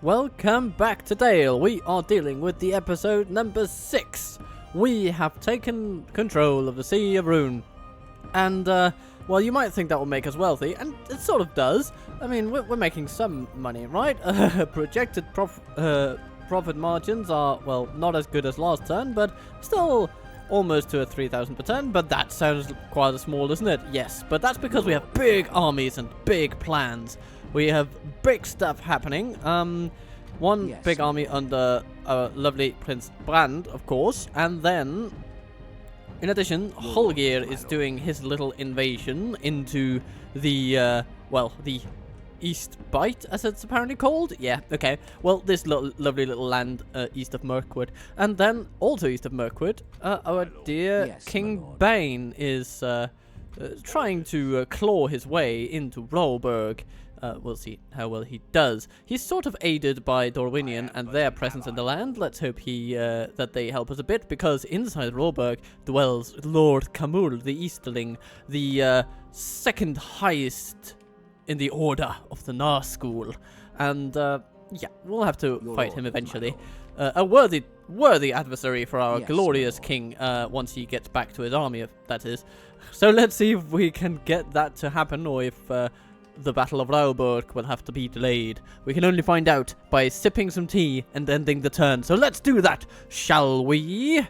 welcome back to Dale. We are dealing with the episode number 6. We have taken control of the Sea of Rune. And, well, you might think that will make us wealthy, and it sort of does. I mean, we're making some money, right? Projected profit margins are, well, not as good as last turn, but still almost to a 3,000 per turn. But that sounds quite small, doesn't it? Yes, but that's because we have big armies and big plans. We have big stuff happening. One big army under our lovely Prince Brand, of course, and then, in addition, Holgeir is doing his little invasion into the, well, the East Bite, as it's apparently called. Yeah, okay. Well, this lovely little land east of Mirkwood. And then, also east of Mirkwood, our dear King Bain is trying to claw his way into Rolberg. We'll see how well he does. He's sort of aided by Dorwinion and their presence in the land. Let's hope that they help us a bit, because inside Rolberg dwells Lord Camul, the Easterling, the second highest in the order of the Narschool. And, yeah, we'll have to fight him eventually. A worthy adversary for our glorious king, once he gets back to his army, that is. So let's see if we can get that to happen, or if the Battle of Rolberg will have to be delayed. We can only find out by sipping some tea and ending the turn. So let's do that, shall we?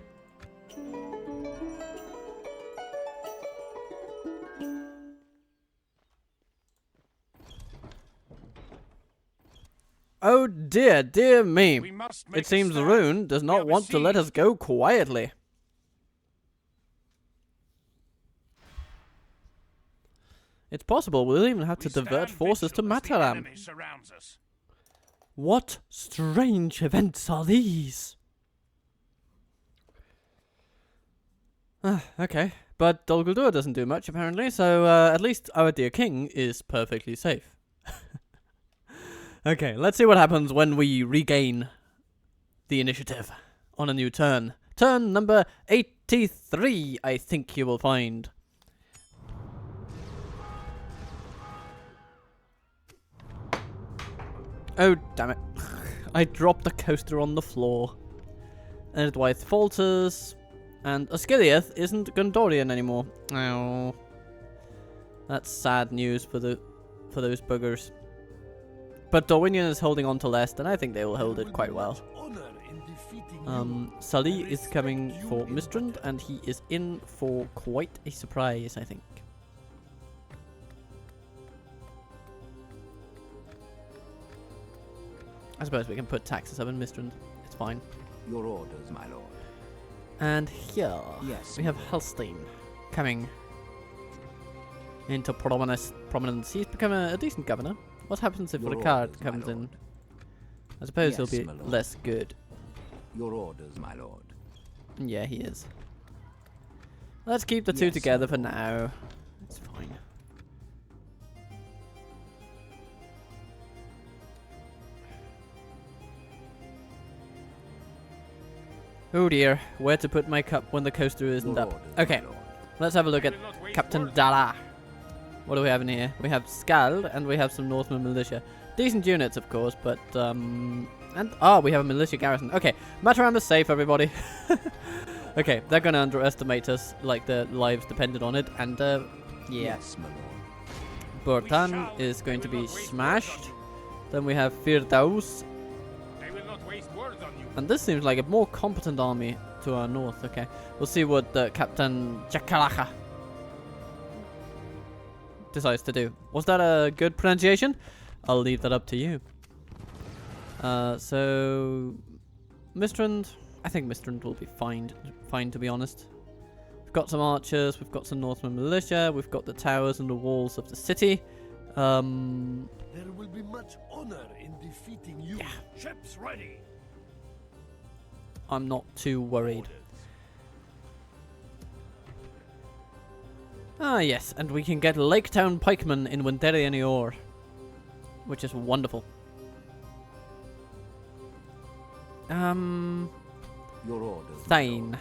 Oh dear, dear me. It seems the Rune does not want to let us go quietly. It's possible we'll even have to divert forces to Mataram. What strange events are these? Okay, but Dol Guldur doesn't do much apparently, so at least our dear king is perfectly safe. Okay, let's see what happens when we regain the initiative on a new turn. Turn number 83, I think you will find. Oh, damn it. I dropped the coaster on the floor. And Dwight falters. And Osgiliath isn't Gondorian anymore. Oh. That's sad news for those buggers. But Dorwinion is holding on to Lest, and I think they will hold it quite well. Sully is coming for Mistrand, and he is in for quite a surprise, I think. I suppose we can put taxes up in Mistrand. It's fine. Your orders, my lord. And here we have Helstein coming into prominence. He's become a decent governor. What happens if Ricard comes in? I suppose he'll be less good. Your orders, my lord. Yeah, he is. Let's keep the two together for now. It's fine. Oh dear, where to put my cup when the coaster isn't up. Okay, let's have a look at Captain Dala. What do we have in here? We have Skald, and we have some Northman militia. Decent units, of course, but, we have a militia garrison. Okay, Mataram is safe, everybody. Okay, they're gonna underestimate us, like their lives depended on it, and, yeah. Yes, my lord. Burtan is going to be smashed. Then we have Firdaus. And this seems like a more competent army to our north. Okay, we'll see what Captain Jakalacha decides to do. Was that a good pronunciation? I'll leave that up to you. So Mistrand, I think Mistrand will be fine to be honest. We've got some archers, we've got some Northman militia, we've got the towers and the walls of the city. There will be much honor in defeating you. Yeah. Ships ready. I'm not too worried. Ah, yes, and we can get Laketown Pikemen in Wenderian Eor, which is wonderful. Your orders. Thane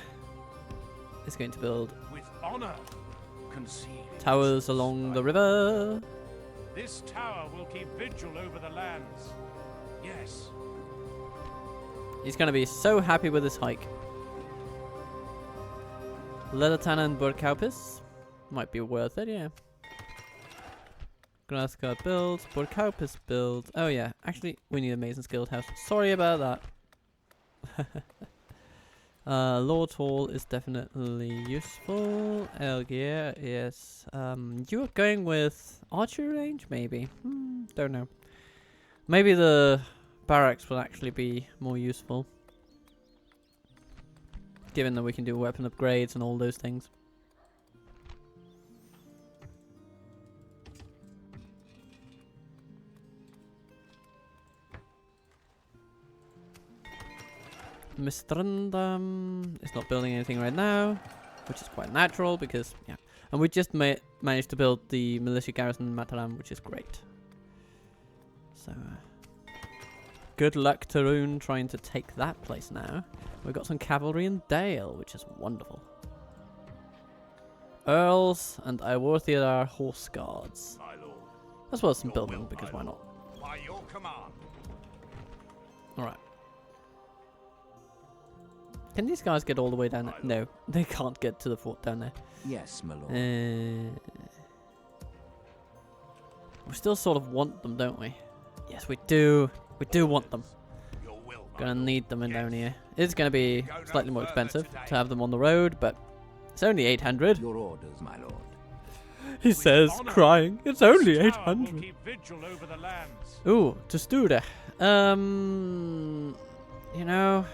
is going to build With honor, concede. towers along the river. This tower will keep vigil over the lands. Yes, He's going to be so happy with this hike. Leathertan and Burkaupis. Might be worth it, yeah. Grassguard build. Burkaupis build. Oh yeah, actually we need a Mason's Guild house. Sorry about that. Lord Hall is definitely useful. Elgier, yes. You are going with archery range, maybe? Don't know. Maybe the barracks will actually be more useful. Given that we can do weapon upgrades and all those things. Mistrand is not building anything right now, which is quite natural because, yeah. And we just managed to build the militia garrison in Mataram, which is great. So, good luck to Rune trying to take that place now. We've got some cavalry in Dale, which is wonderful. Earls and Iworthiar horse guards. As well as some building, because why not? By your command. Alright. Can these guys get all the way down there? No, they can't get to the fort down there. Yes, my lord. We still sort of want them, don't we? Yes, we do. We do want them. Gonna need them in down here. It's gonna be slightly more expensive to have them on the road, but it's only 800. Your orders, my lord. He says, crying. It's only 800. Ooh, to Stude. You know,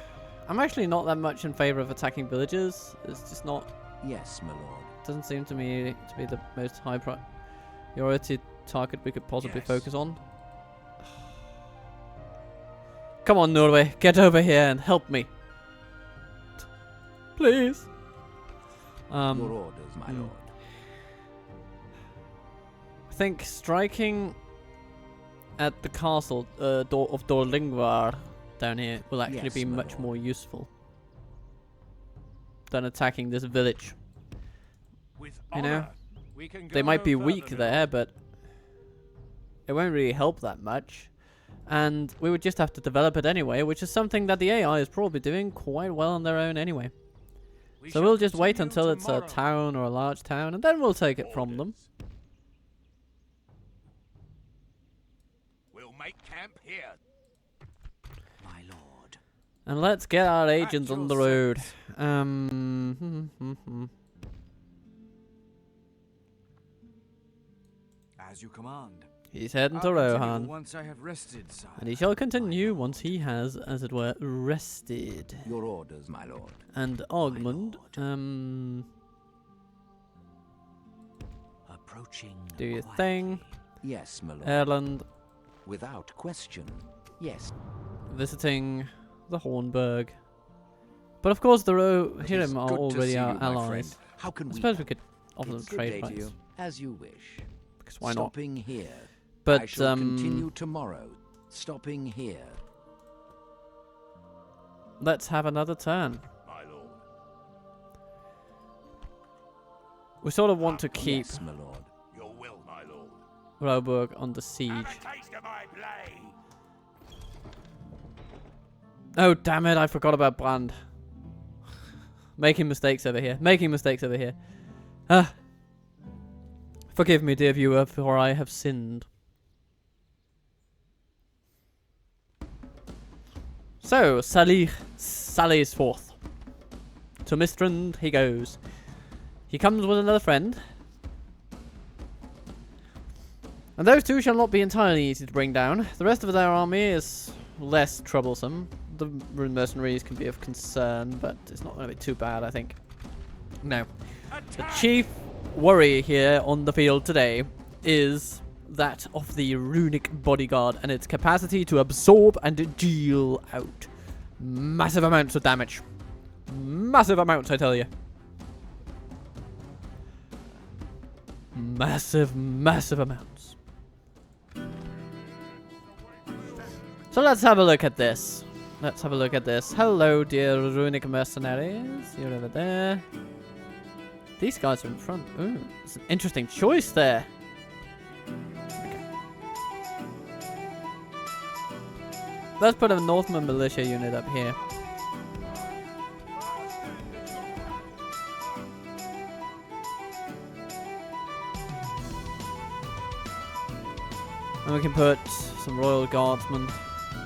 I'm actually not that much in favor of attacking villages. It's just not. Yes, my lord. Doesn't seem to me to be the most high priority target we could possibly focus on. Come on, Norway, get over here and help me, please. Your orders, my lord. I think striking at the castle of Dorlingvar down here will actually be much more useful than attacking this village. You know, they might be weak there, but it won't really help that much. And we would just have to develop it anyway, which is something that the AI is probably doing quite well on their own anyway. So we'll just wait until it's a town or a large town, and then we'll take it from them. We'll make camp here. My lord. And let's get our agents on the road. As you command. He's heading to Rohan. Once I have rested, sire. And he shall continue once he has, as it were, rested. Your orders, my lord. And Ogmund, Approaching. do your thing. Yes, my lord. Erland, Without question. Yes. visiting the Hornburg. But of course, the Rohirrim are already our allies. How can I we suppose we could offer them It's good trade day to rights. you. As you wish. Because why not? Stopping here. But I shall continue tomorrow. Stopping here. let's have another turn. My lord. We sort of want to keep Yes, my lord. Your will, my lord. Roburg under siege. Have a taste of my blade. Oh, damn it, I forgot about Brand. Making mistakes over here. Making mistakes over here. Ah. Forgive me, dear viewer, for I have sinned. So, sallies forth. To Mistrand he goes. He comes with another friend. And those two shall not be entirely easy to bring down. The rest of their army is less troublesome. The Rune mercenaries can be of concern, but it's not going to be too bad, I think. No. The chief worry here on the field today is that of the runic bodyguard and its capacity to absorb and deal out massive amounts of damage. Massive amounts, I tell you. Massive, massive amounts. So let's have a look at this. Let's have a look at this. Hello, dear runic mercenaries. You're over there. These guys are in front. Ooh, it's an interesting choice there. Okay. let's put a Northman militia unit up here. And we can put some Royal Guardsmen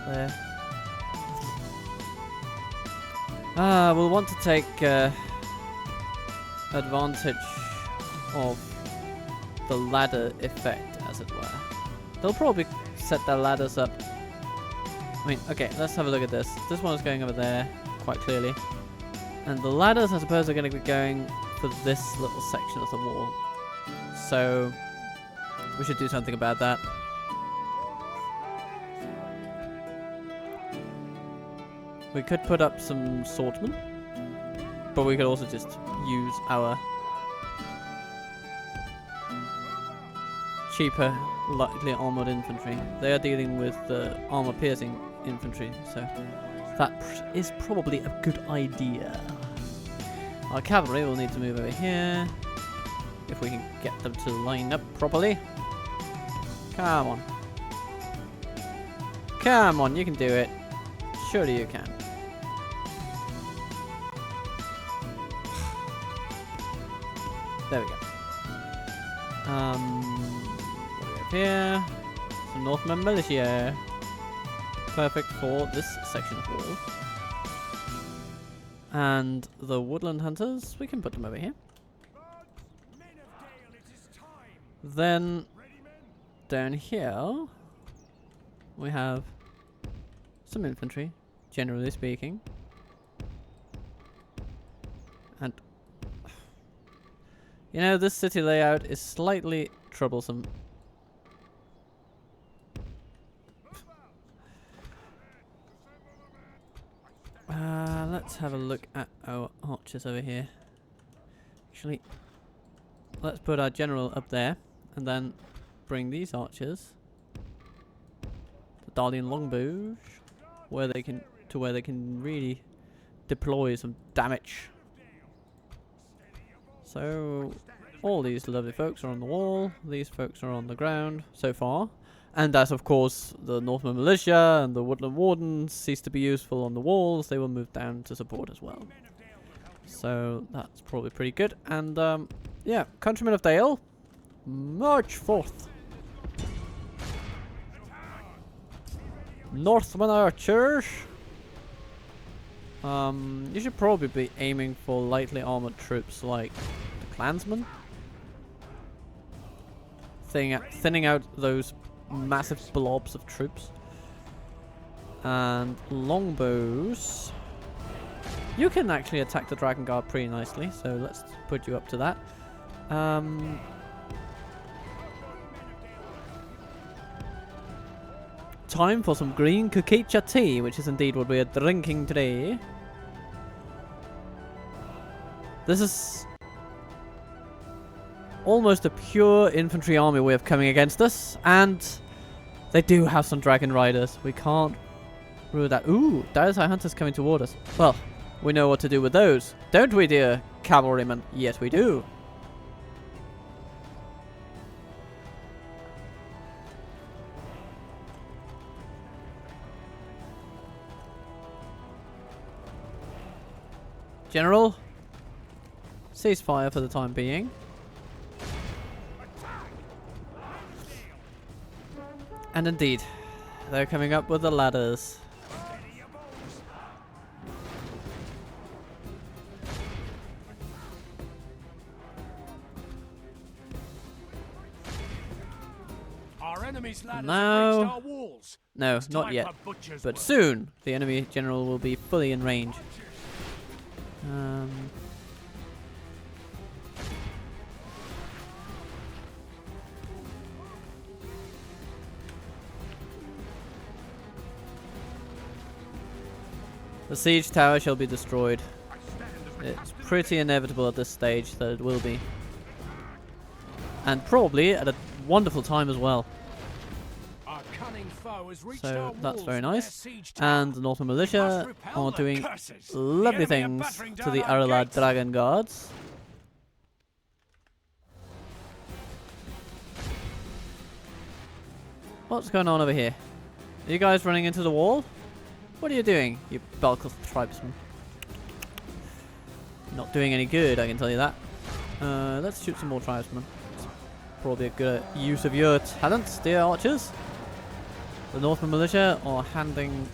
there. We'll want to take advantage of the ladder effect, as it were. They'll probably set their ladders up. I mean, okay, let's have a look at this. This one's going over there, quite clearly. And the ladders, I suppose, are going to be going for this little section of the wall. So, we should do something about that. We could put up some swordsmen, but we could also just use our cheaper, lightly armored infantry. They are dealing with the armor-piercing infantry, so that is probably a good idea. Our cavalry will need to move over here, if we can get them to line up properly. Come on. Come on, you can do it. Surely you can. There we go. What do we have here? Some Northman militia. Perfect for this section of wall. And the woodland hunters, we can put them over here. Then down here we have some infantry, generally speaking. And you know, this city layout is slightly troublesome. Let's have a look at our archers over here. Actually, let's put our general up there, and then bring these archers, the Doling longbows, where they can really deploy some damage. So all these lovely folks are on the wall, these folks are on the ground so far. And as of course the Northman militia and the woodland wardens cease to be useful on the walls, they will move down to support as well. So that's probably pretty good. And yeah, countrymen of Dale, march forth. Northman archers. You should probably be aiming for lightly armored troops like the clansmen. Thinning out those massive blobs of troops. And longbows. You can actually attack the Dragon Guard pretty nicely, so let's put you up to that. Time for some green kukicha tea, which is indeed what we are drinking today. This is almost a pure infantry army we have coming against us, and they do have some dragon riders. We can't rule that. Ooh, Dire's High Hunters coming toward us. Well, we know what to do with those, don't we, dear cavalrymen? Yes, we do. General, cease fire for the time being. And indeed, they're coming up with the ladders. Our enemy's ladders No. have reached our walls. No, It's not time yet. for butcher's But work. soon, the enemy general will be fully in range. The siege tower shall be destroyed. It's pretty inevitable at this stage that it will be. And probably at a wonderful time as well. Our cunning foe has reached So our that's walls very with their nice. siege tower. And the Northern We Militia must repel are the doing curses. The lovely enemy are things battering to down the our Aralad gates. Dragon Guards. What's going on over here? Are you guys running into the wall? What are you doing, you bulk of tribesmen? Not doing any good, I can tell you that. Let's shoot some more tribesmen. It's probably a good use of your talents, dear archers. The Northman militia are handing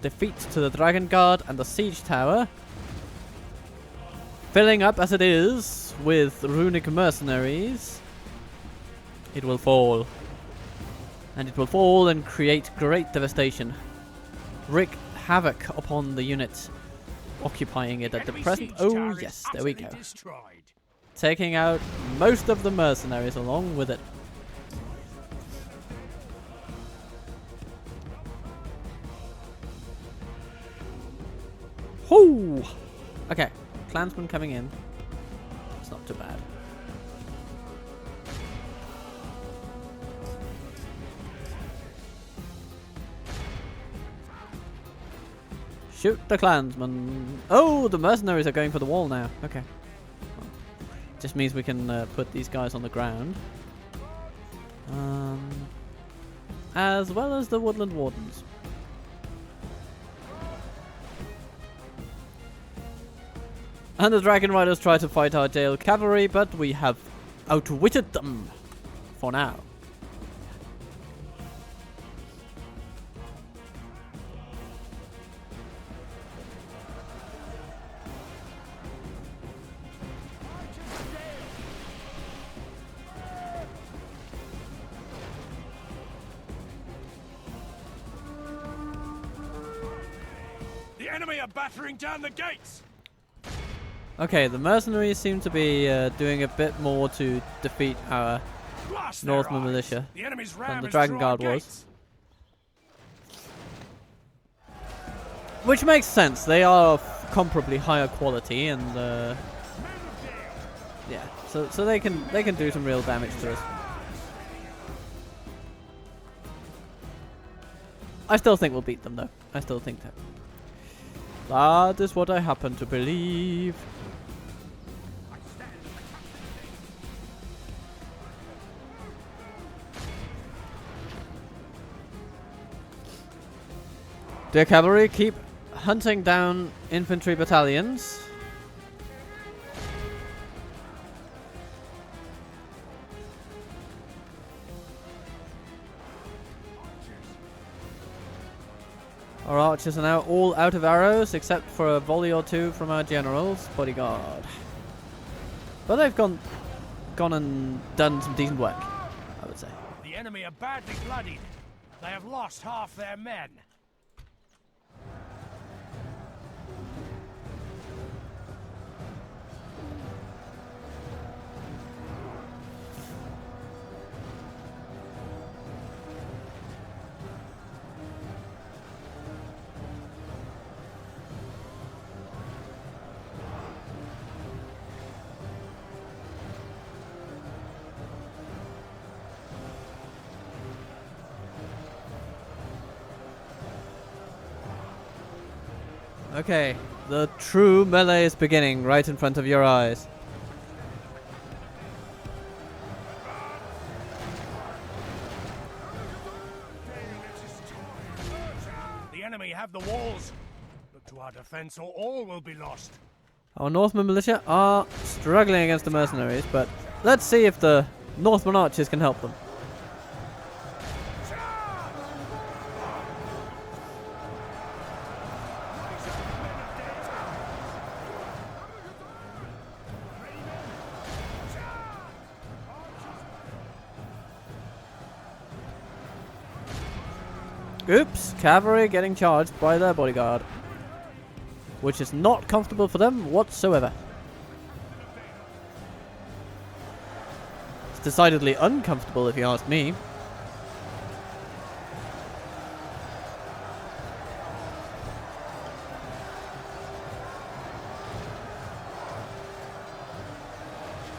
defeat to the Dragon Guard and the Siege Tower. Filling up as it is with runic mercenaries. It will fall. And it will fall and create great devastation. Wreak havoc upon the unit occupying it at the present. Oh yes, there we go. Taking out most of the mercenaries along with it. Whoo! Okay, clansmen coming in. It's not too bad. Shoot the clansmen. Oh, the mercenaries are going for the wall now. Okay. Well, just means we can put these guys on the ground. As well as the woodland wardens. And the dragon riders try to fight our jail cavalry, but we have outwitted them for now. The enemy are battering down the gates. Okay, the mercenaries seem to be doing a bit more to defeat our Northman militia than the Dragon Guard was. Which makes sense. They are comparably higher quality, and yeah, so they can do some real damage to us. I still think we'll beat them, though. I still think that. That is what I happen to believe. Dear cavalry, keep hunting down infantry battalions. Our archers are now all out of arrows, except for a volley or two from our general's bodyguard. But they've gone and done some decent work, I would say. The enemy are badly bloodied. They have lost half their men. Okay, the true melee is beginning right in front of your eyes. The enemy have the walls. Look to our defense or all will be lost. Our Northman militia are struggling against the mercenaries, but let's see if the Northman archers can help them. Oops, cavalry getting charged by their bodyguard. Which is not comfortable for them whatsoever. It's decidedly uncomfortable if you ask me.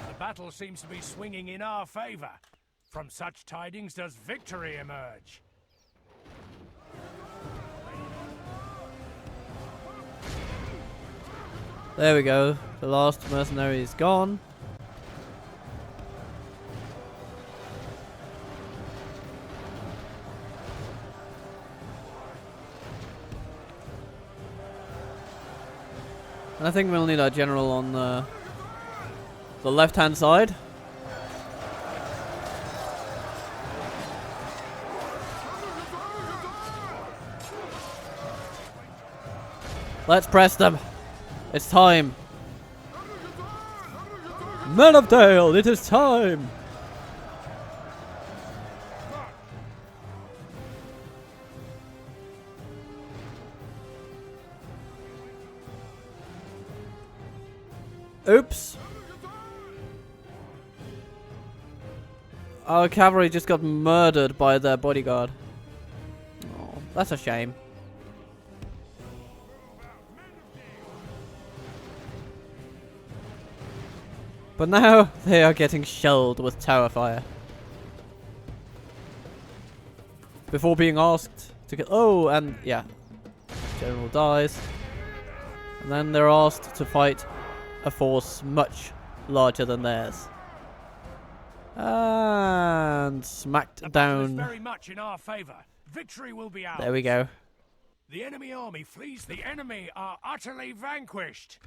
The battle seems to be swinging in our favor. From such tidings does victory emerge. There we go. The last mercenary is gone. And I think we'll need our general on the left-hand side. Let's press them. It's time. Men of Dale, it is time. Oops. Our cavalry just got murdered by their bodyguard. Oh, that's a shame. But now they are getting shelled with tower fire. Before being asked to get... Oh, and yeah. General dies. And then they're asked to fight a force much larger than theirs. And smacked down. Very much in our favor. Victory will be ours. There we go. The enemy army flees. The enemy are utterly vanquished.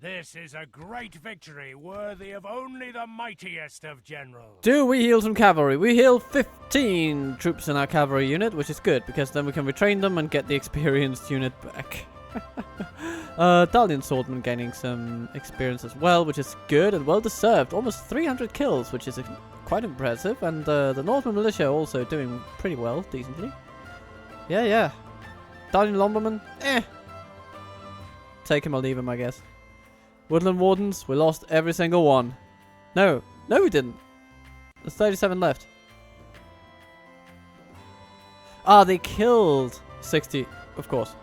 This is a great victory, worthy of only the mightiest of generals. Do we heal some cavalry? We heal 15 troops in our cavalry unit, which is good, because then we can retrain them and get the experienced unit back. Dalian Swordman gaining some experience as well, which is good and well deserved. Almost 300 kills, which is quite impressive. And the Northern Militia also doing pretty well, decently. Yeah. Dalian Lumberman, take him or leave him, I guess. Woodland Wardens, we lost every single one. No, we didn't. There's 37 left. Ah, they killed 60, of course.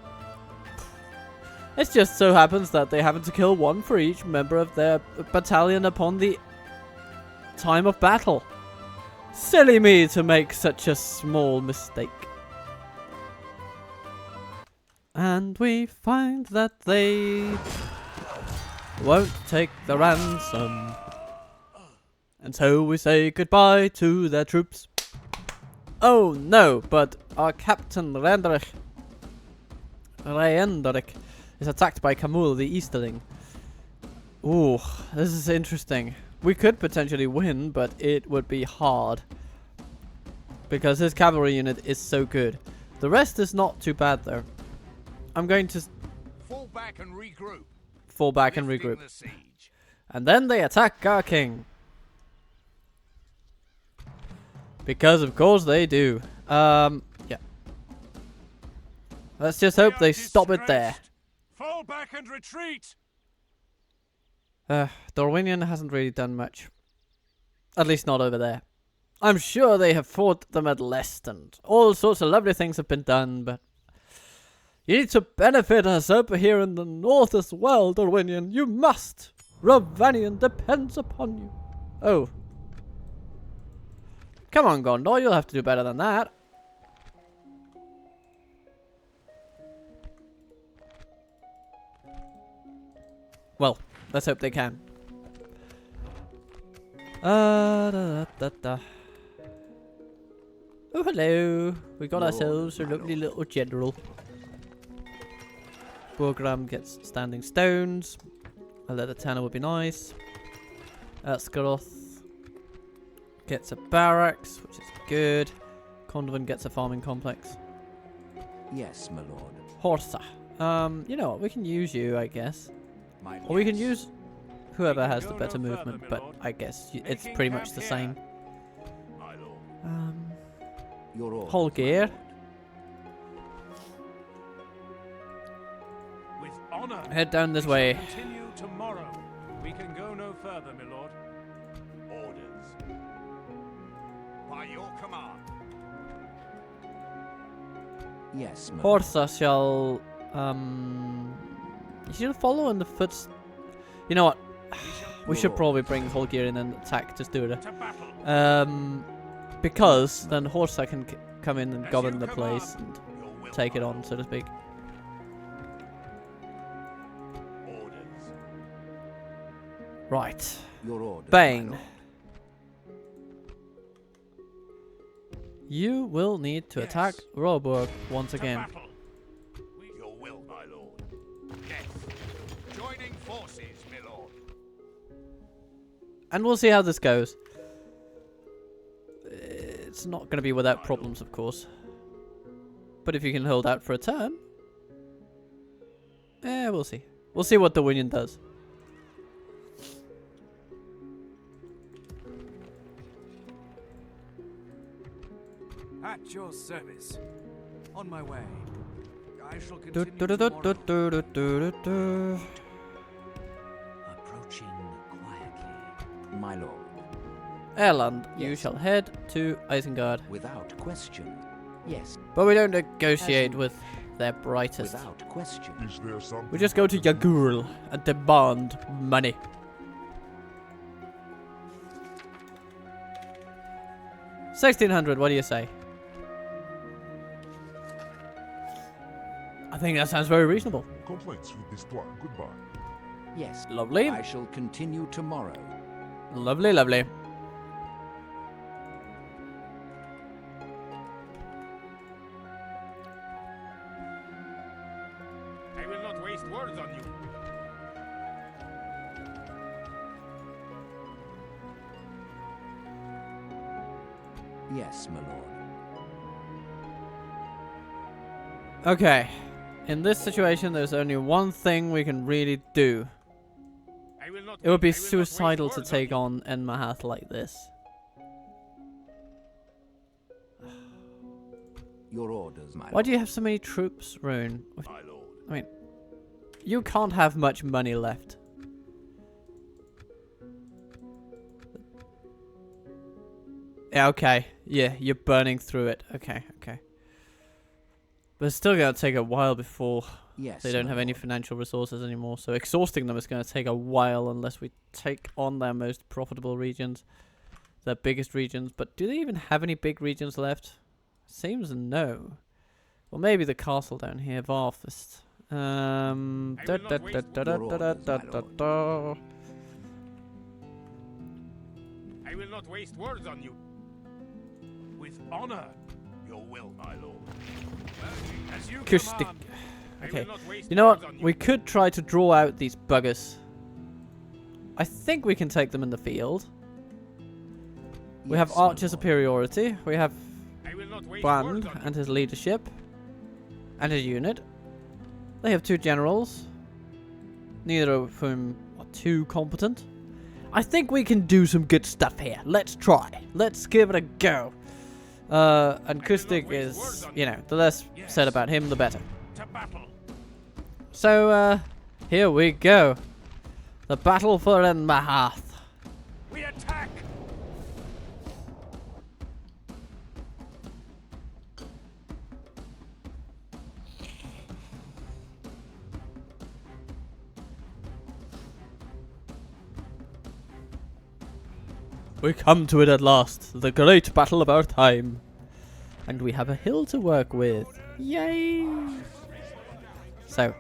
It just so happens that they happen to kill one for each member of their battalion upon the time of battle. Silly me to make such a small mistake. And we find that they won't take the ransom. And so we say goodbye to their troops. Oh no, but our Captain Reendrich is attacked by Camul the Easterling. Ooh, this is interesting. We could potentially win, but it would be hard. Because his cavalry unit is so good. The rest is not too bad though. I'm going to fall back and regroup. The siege. And then they attack our king. Because of course they do. Yeah. Let's just hope they stop it there. Fall back and retreat. Dorwinion hasn't really done much. At least not over there. I'm sure they have fought them at Lest and all sorts of lovely things have been done, but you need to benefit us over here in the north as well, Dorwinion. You must. Ravanian depends upon you. Oh. Come on, Gondor. You'll have to do better than that. Well, let's hope they can. Oh, hello. We got ourselves a lovely little general. Borgram gets standing stones. A leather tanner would be nice. Skaroth gets a barracks, which is good. Condovin gets a farming complex. Yes, my lord. Horsa. You know what? We can use you, I guess. Or we can use whoever has the better movement, but I guess it's pretty much the same. Whole gear. Head down this way. Continue tomorrow. We can go no further, my lord. Orders. By your command. Yes, my lord. Horsa shall you should follow in the footsteps. You know what? We should probably bring Holgeir in and attack. Just do it. Because then Horsa can come in and govern the place and take it on, so to speak. Right. Your orders, Bain. You will need to attack Roburg once again. Your will, my lord. Yes. Joining forces, my lord. And we'll see how this goes. It's not going to be without problems, of course. But if you can hold out for a turn... we'll see. We'll see what the Winion does. At your service. On my way. I shall Do, continue do, do, do, tomorrow. do, do, do, do. Approaching quietly. My lord. Erland, you Yes. shall head to Isengard. Without question. Yes. But we don't negotiate with their brightest. Without question. Is there something? We just go to Yagurl and demand money. $1,600, what do you say? I think that sounds very reasonable. Complaints with this one. Goodbye. Yes. Lovely. I shall continue tomorrow. Lovely, lovely. I will not waste words on you. Yes, my lord. Okay. In this situation, there's only one thing we can really do. I will not It would be I will not waste suicidal to words take you. on Enmahadh like this. Your orders, my Why lord. do you have so many troops, Rune? My lord. I mean, you can't have much money left. Yeah, okay. Yeah, you're burning through it. Okay, okay. But it's still going to take a while before Yes. they don't my have any lord. financial resources anymore. So exhausting them is going to take a while unless we take on their most profitable regions. Their biggest regions. But do they even have any big regions left? Seems no. Well, maybe the castle down here, Varfist. I will not waste I will not waste words on you. With honor, your will, my lord. As you Kustik. command. I Okay. will not waste You know words what? on We could try to draw out these buggers. I think we can take them in the field. We have Yes, my archer lord. superiority. We have I will not waste Brand words on you. and his leadership. And his unit. They have 2 generals. Neither of whom are too competent. I think we can do some good stuff here. Let's try. Let's give it a go. And Kustik is, you know, the less said about him, the better. To battle. So, here we go. The battle for Enmahadh. We attack. We come to it at last, the great battle of our time. And we have a hill to work with. Yay! So,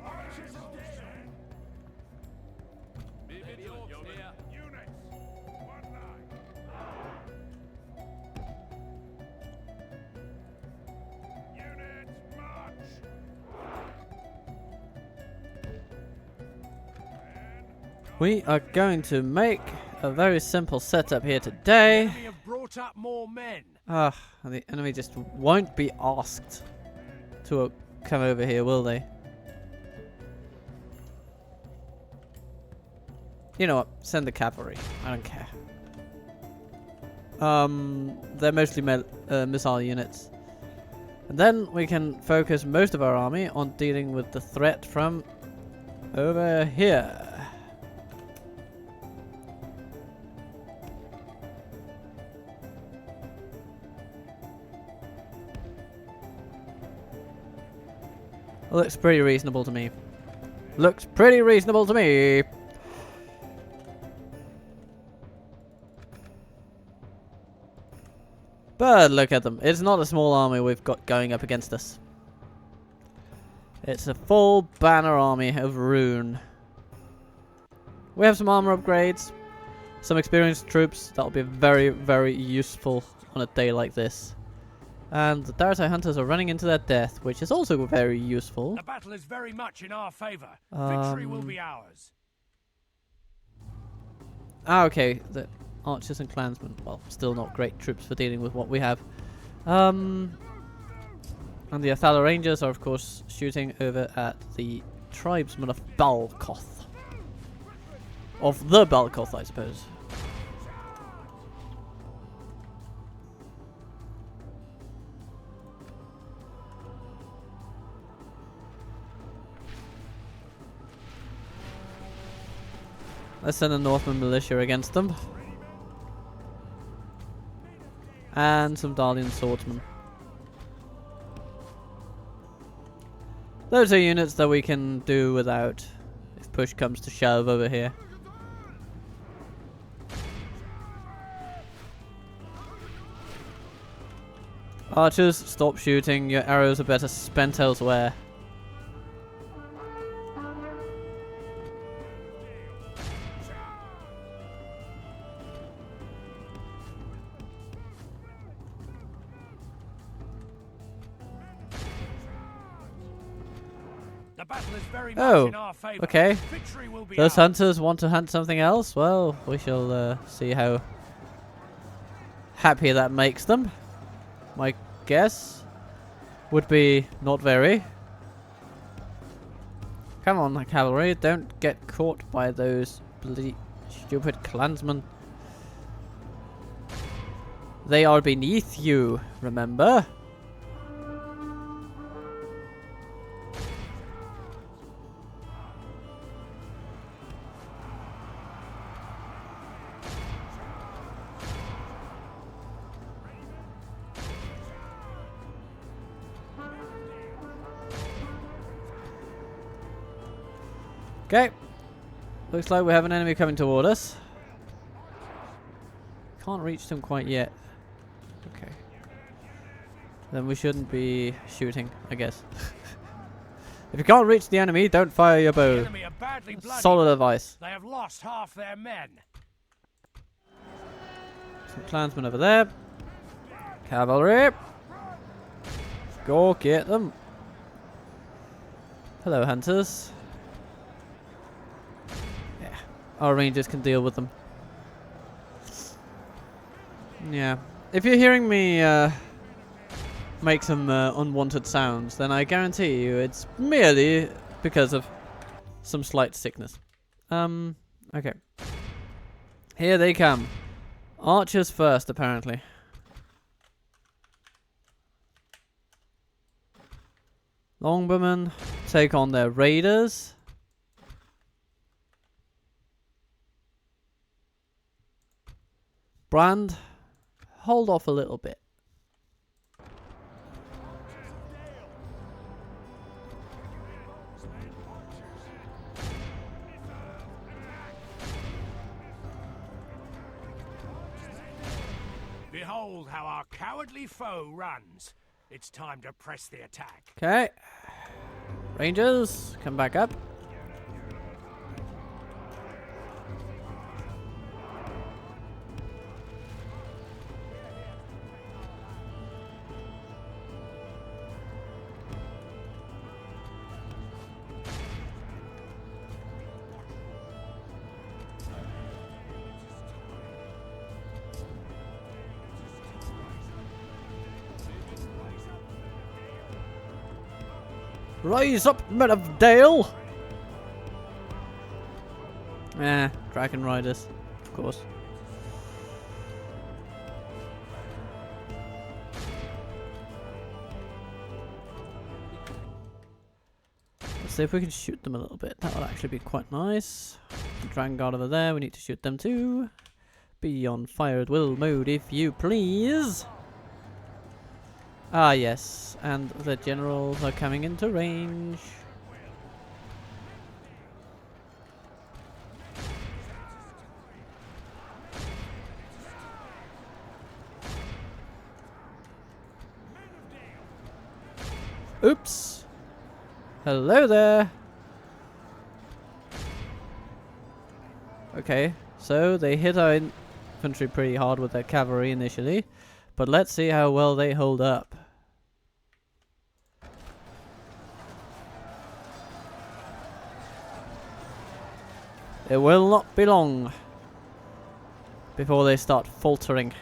we are going to make a very simple setup here today. We have brought up more men. Ah, and the enemy just won't be asked to come over here, will they? You know what? Send the cavalry. I don't care. They're mostly missile units. And then we can focus most of our army on dealing with the threat from over here. Looks pretty reasonable to me. Looks pretty reasonable to me. But look at them. It's not a small army we've got going up against us. It's a full banner army of Rune. We have some armor upgrades. Some experienced troops. That'll be very, very useful on a day like this. And the Dartai hunters are running into their death, which is also very useful. The battle is very much in our favor. Victory will be ours. Ah, okay. The archers and clansmen. Well, still not great troops for dealing with what we have. And the Athala Rangers are, of course, shooting over at the tribesmen of Balkoth. Of the Balkoth, I suppose. Let's send a Northman militia against them. And some Darlian swordsmen. Those are units that we can do without if push comes to shove over here. Archers, stop shooting. Your arrows are better spent elsewhere. The battle is very much in our favor. Okay. Victory will be Those ours. hunters want to hunt something else? Well, we shall see how happy that makes them. My guess would be not very. Come on, cavalry, don't get caught by those bloody stupid clansmen. They are beneath you, remember? Okay. Looks like we have an enemy coming toward us. Can't reach them quite yet. Okay. Then we shouldn't be shooting, I guess. If you can't reach the enemy, don't fire your The bow. enemy are badly bloodied. Solid advice. They have lost half their men. Some clansmen over there. Cavalry. Go get them. Hello, hunters. Yeah, our rangers can deal with them. Yeah. If you're hearing me make some unwanted sounds, then I guarantee you it's merely because of some slight sickness. Okay. Here they come. Archers first, apparently. Longbowmen take on their raiders. Brand, hold off a little bit. Behold how our cowardly foe runs. It's time to press the attack. Okay. Rangers, come back up. Rise up, men of Dale! Dragon Riders, of course. Let's see if we can shoot them a little bit. That would actually be quite nice. The Dragon Guard over there, we need to shoot them too. Be on fire at will mode if you please. Ah, yes, and the generals are coming into range. Oops. Hello there. Okay, so they hit our infantry pretty hard with their cavalry initially, But let's see how well they hold up. It will not be long before they start faltering.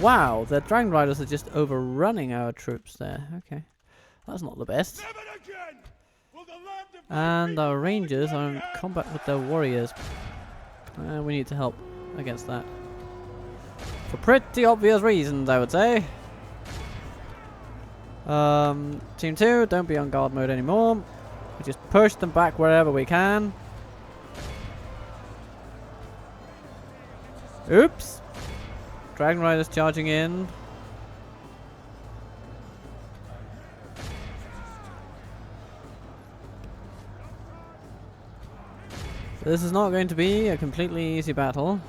Wow, the Dragon Riders are just overrunning our troops there. Okay, that's not the best. And our Rangers are in combat with their warriors. We need to help against that. For pretty obvious reasons, I would say. Team 2, don't be on guard mode anymore. We just push them back wherever we can. Oops. Dragon Riders charging in. This is not going to be a completely easy battle.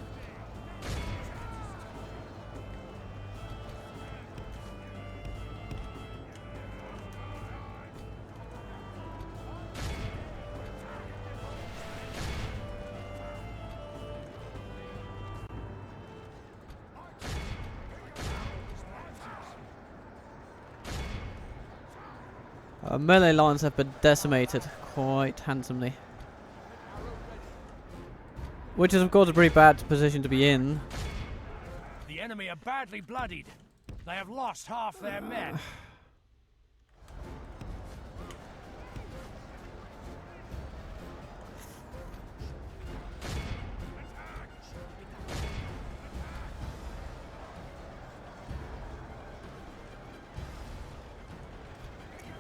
Our melee lines have been decimated quite handsomely. Which is of course a pretty bad position to be in. The enemy are badly bloodied. They have lost half their men.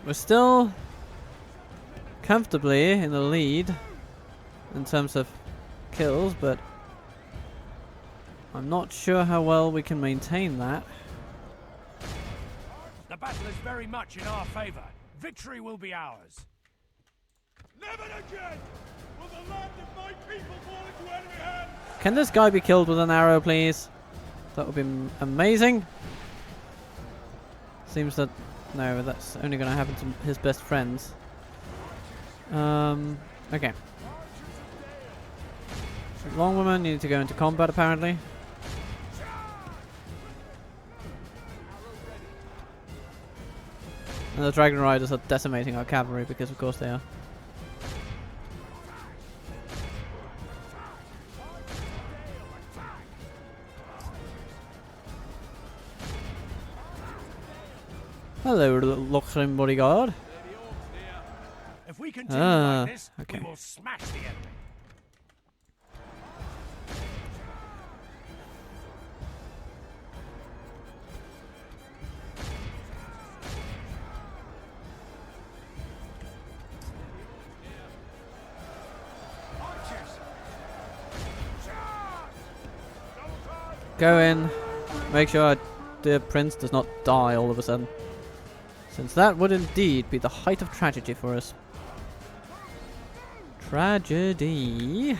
We're still comfortably in the lead in terms of kills, but I'm not sure how well we can maintain that. The battle is very much in our favor. Victory will be ours. Never again will the land of my people fall into enemy hands. Can this guy be killed with an arrow, please? That would be amazing. Seems that no, that's only going to happen to his best friends. Okay. Longwoman, you need to go into combat apparently. And the Dragon Riders are decimating our cavalry because of course they are. Hello, Lochrim bodyguard. If we continue like this, okay. we will smash the enemy. Go in. Make sure our dear prince does not die all of a sudden. Since that would indeed be the height of tragedy for us. Tragedy.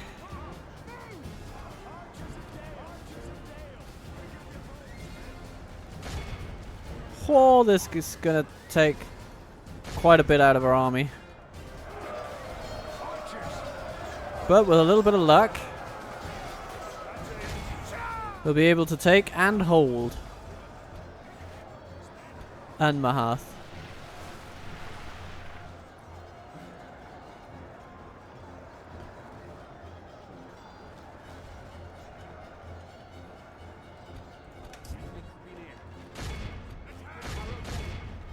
Oh, this is gonna take quite a bit out of our army. But with a little bit of luck, we'll be able to take and hold Enmahadh.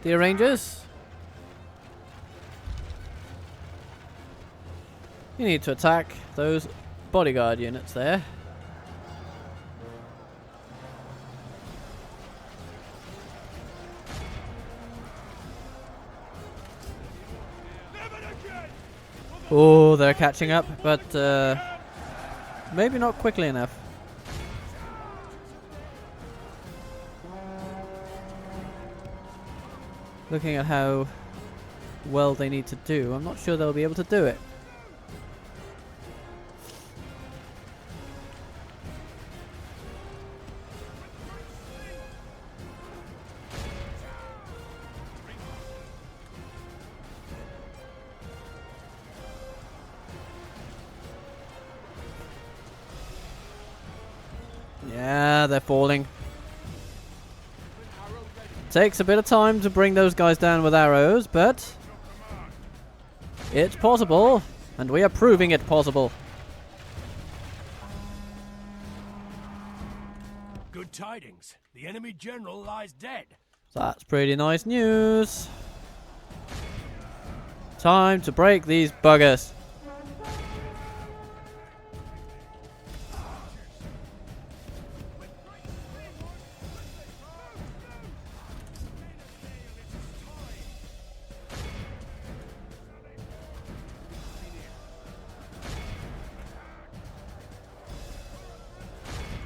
The Rangers, you need to attack those bodyguard units there. Oh, they're catching up, but maybe not quickly enough. Looking at how well they need to do, I'm not sure they'll be able to do it. Yeah, they're falling. Takes a bit of time to bring those guys down with arrows, but it's possible, and we are proving it possible. Good tidings. The enemy general lies dead. So that's pretty nice news. Time to break these buggers.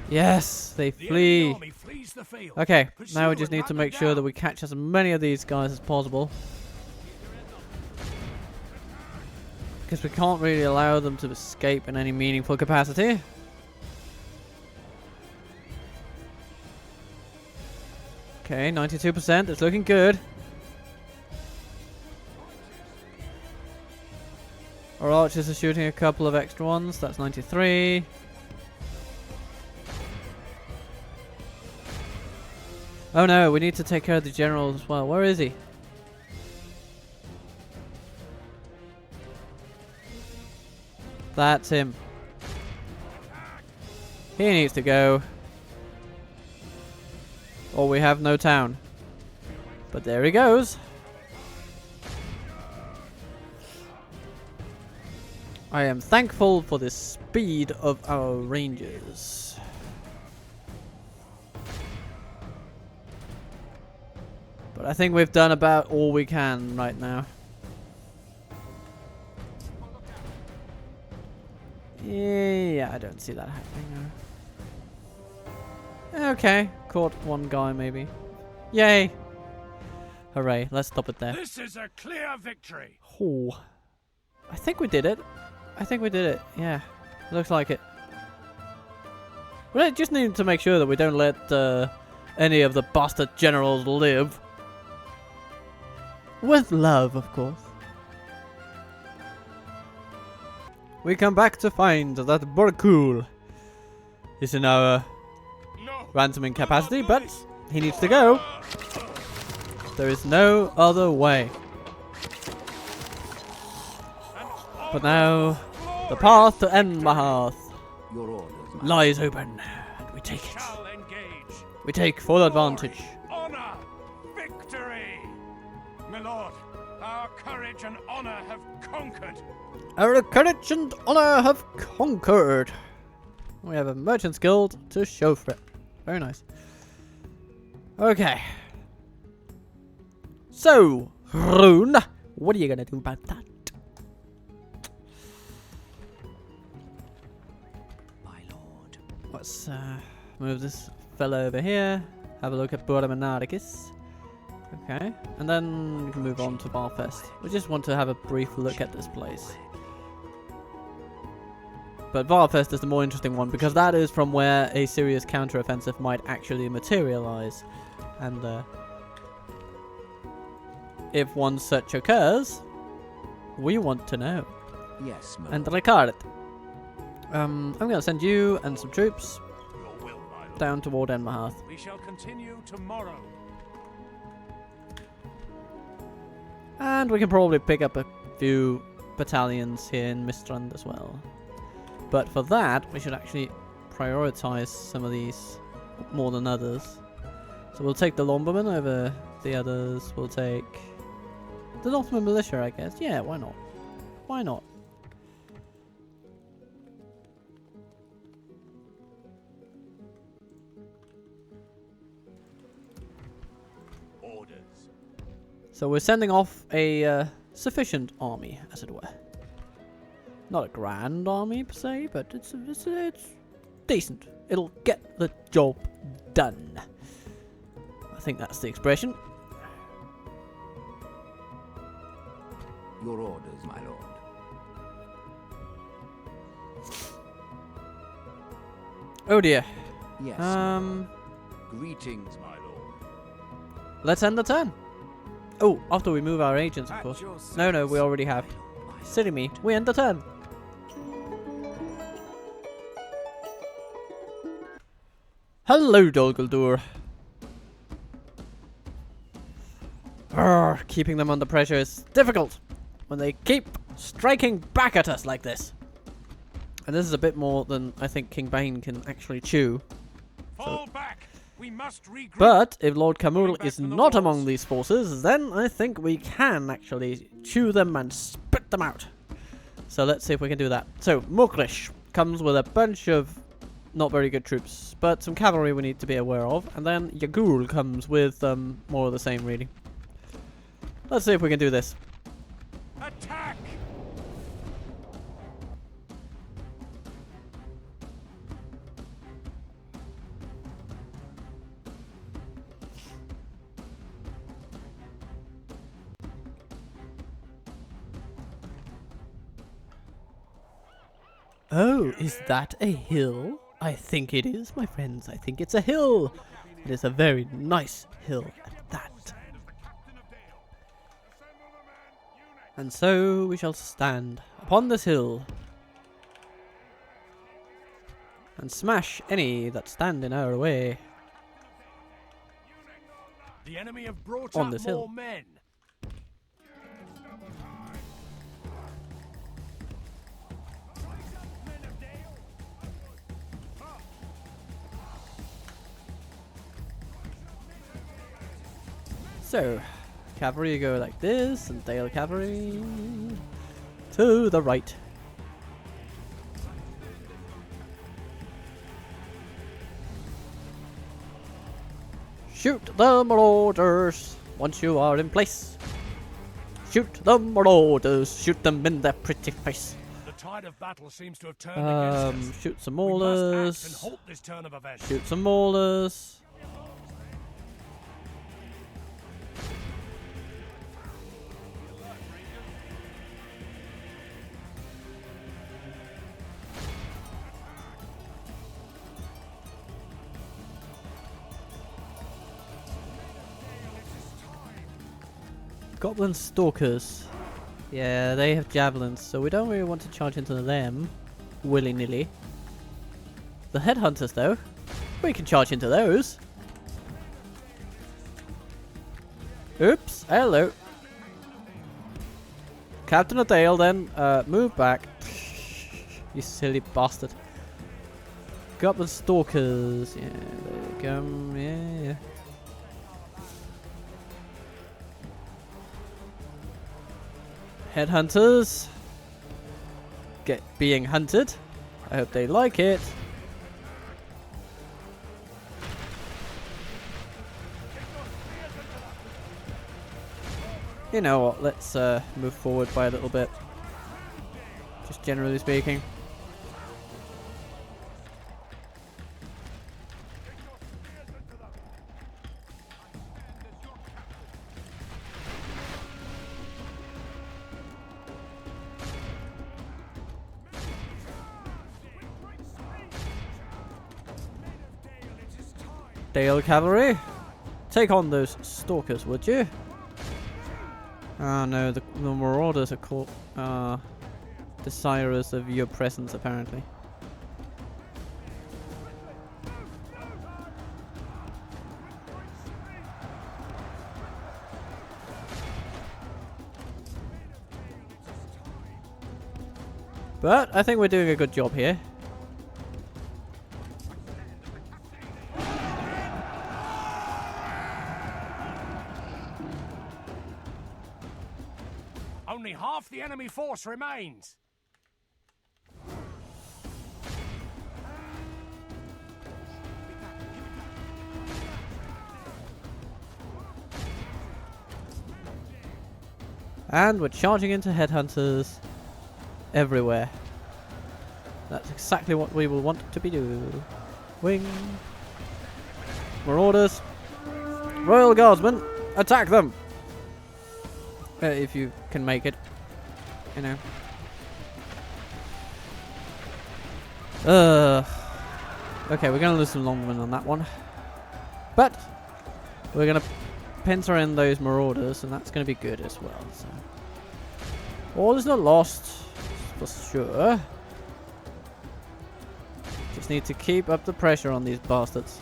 Yes, they The flee. enemy army flees the field. Okay, Pursue now we and just need hunt to them make sure that down. we catch as many of these guys as possible. Because we can't really allow them to escape in any meaningful capacity. Okay, 92%. It's looking good. Our archers are shooting a couple of extra ones. That's 93. Oh no, we need to take care of the general as well. Where is he? That's him. He needs to go. Or we have no town. But there he goes. I am thankful for the speed of our rangers. But I think we've done about all we can right now. Yeah, I don't see that happening. No. Okay, caught one guy maybe. Yay! Hooray, let's stop it there. This is a clear victory. Oh, I think we did it. I think we did it. Yeah, looks like it. We just need to make sure that we don't let any of the bastard generals live. With love, of course. We come back to find that Mirkwood is in our ransoming capacity, but he needs to go. There is no other way. But now, the path to Enmahadh Your orders, my lies open, and we take it. Shall engage. We take full advantage. Honor, victory. My lord, our courage and honor have conquered. Our courage and honor have conquered. We have a merchant's guild to show for it. Very nice. Okay. So, Rune, what are you gonna do about that? my lord. Let's move this fella over here. Have a look at Bormanaricus. Okay, and then we can move on to Barfest. We just want to have a brief look at this place. But Varfest is the more interesting one because that is from where a serious counter-offensive might actually materialize. And if one such occurs, we want to know. Yes, my And lord. record it. I'm going to send you and some troops Your will, my lord. down toward Enmahadh. We shall continue tomorrow. And we can probably pick up a few battalions here in Mistrand as well. But for that, we should actually prioritize some of these more than others. So we'll take the Lumbermen over the others. We'll take the Northman Militia, I guess. Yeah, why not? Why not? Orders. So we're sending off a sufficient army, as it were. Not a grand army per se, but it's decent. It'll get the job done. I think that's the expression. Your orders, my lord. Oh dear. Yes. my lord. Um, Greetings, my lord. let's end the turn. Oh, after we move our agents, of At course. your No, service. we already have. Silly me. We end the turn. Hello, Dolguldur. Keeping them under pressure is difficult when they keep striking back at us like this. And this is a bit more than I think King Bain can actually chew. Fall back. We must regroup. But if Lord Camul is not among these forces, then I think we can actually chew them and spit them out. So let's see if we can do that. So Mukrish comes with a bunch of not very good troops, but some cavalry we need to be aware of. And then Yagul comes with more of the same, really. Let's see if we can do this. Attack! Oh, is that a hill? I think it is, my friends. I think it's a hill. It is a very nice hill at that. And so we shall stand upon this hill and smash any that stand in our way. The enemy have brought On up this more hill. men. So, cavalry go like this, and Dale cavalry to the right. Shoot the marauders once you are in place. Shoot the marauders, shoot them in their pretty face. The tide of battle seems to have turned against us. Shoot some We must act and maulers. halt this turn of events. Shoot some maulers. Goblin Stalkers. Yeah, they have javelins, so we don't really want to charge into them willy-nilly. The headhunters, though, we can charge into those. Oops, hello. Captain Adale, then, move back. You silly bastard. Goblin Stalkers. Yeah, there you go. Yeah. Headhunters get being hunted. I hope they like it. You know what, let's move forward by a little bit. Just generally speaking. Dale Cavalry, take on those stalkers, would you? Oh no, the marauders are caught, desirous of your presence, apparently. But I think we're doing a good job here. Only half the enemy force remains. And we're charging into headhunters everywhere. That's exactly what we will want to be doing. Wing. Marauders. Royal Guardsmen, attack them! If you can make it. You know. Okay, we're going to lose some longmen on that one. But we're going to pincer in those marauders, and that's going to be good as well. So all is not lost, for sure. Just need to keep up the pressure on these bastards.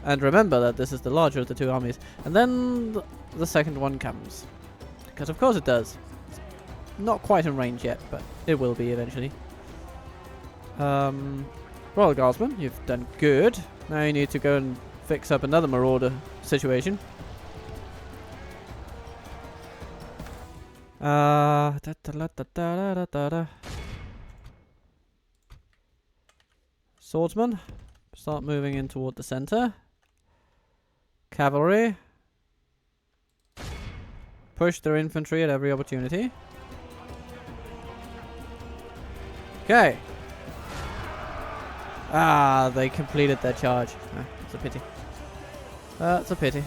And remember that this is the larger of the two armies. And then the second one comes. Because of course it does. It's not quite in range yet, but it will be eventually. Royal Guardsman, you've done good. Now you need to go and fix up another marauder situation. Swordsman, start moving in toward the center. Cavalry, push their infantry at every opportunity. Okay. Ah, they completed their charge. Ah, it's a pity. It's a pity.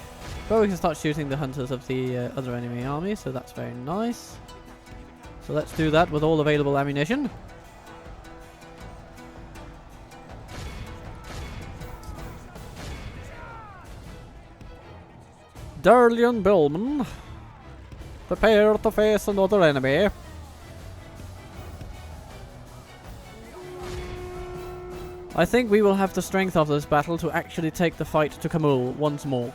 But we can start shooting the hunters of the other enemy army, so that's very nice. So let's do that with all available ammunition. Darlian Billman, prepare to face another enemy. I think we will have the strength of this battle to actually take the fight to Camul once more.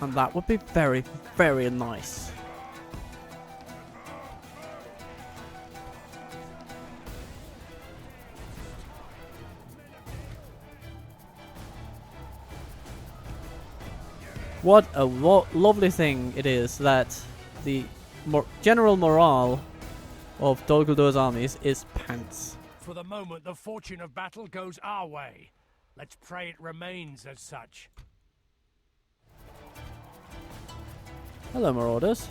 And that would be very, very nice. What a lovely thing it is that the general morale of Dol Guldur armies is pants. For the moment, the fortune of battle goes our way. Let's pray it remains as such. Hello, marauders.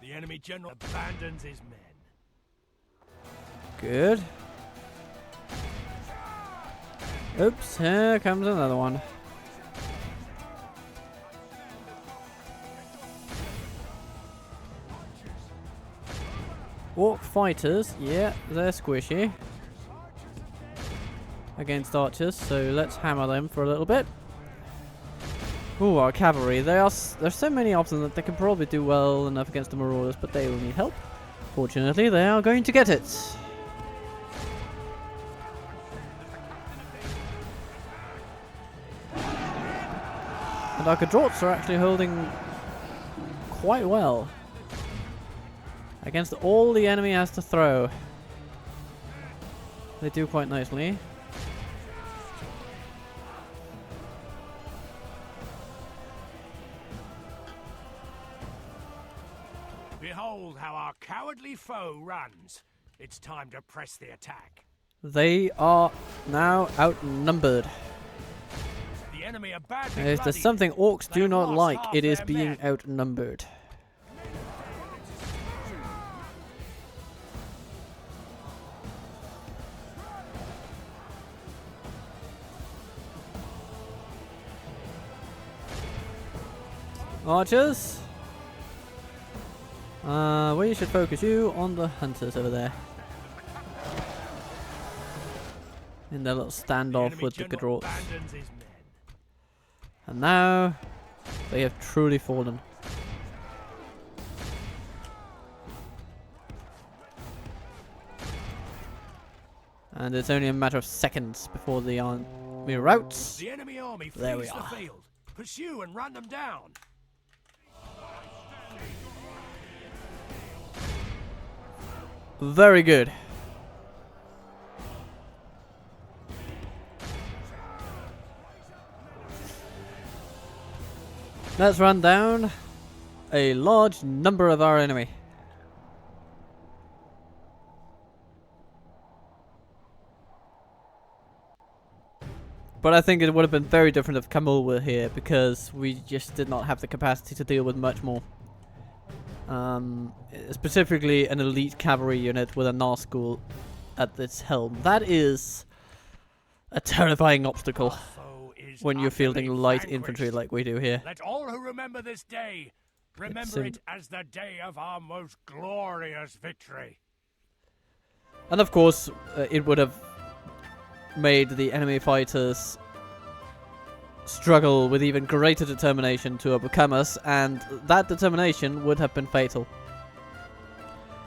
The enemy general abandons his men. Good. Oops, here comes another one. Orc fighters, yeah, they're squishy against archers, so let's hammer them for a little bit. Ooh, our cavalry, there's so many of them that they can probably do well enough against the marauders, but they will need help. Fortunately, they are going to get it. And our Gadrots are actually holding quite well against all the enemy has to throw. They do quite nicely. Behold how our cowardly foe runs. It's time to press the attack. They are now outnumbered. The enemy are badly If there's something orcs do not like, it is being outnumbered. Archers, we should focus you on the hunters over there. In their little standoff with the Gadrots. And now, they have truly fallen. And it's only a matter of seconds before the army routs. The enemy army There we flees the are. field. Pursue and run them down. Very good. Let's run down a large number of our enemy. But I think it would have been very different if Camul were here, because we just did not have the capacity to deal with much more. Specifically an elite cavalry unit with a Nazgul at its helm. That is a terrifying obstacle when you're fielding light infantry like we do here. Let all who remember this day remember it as the day of our most glorious victory. And of course, it would have made the enemy fighters struggle with even greater determination to overcome us, and that determination would have been fatal.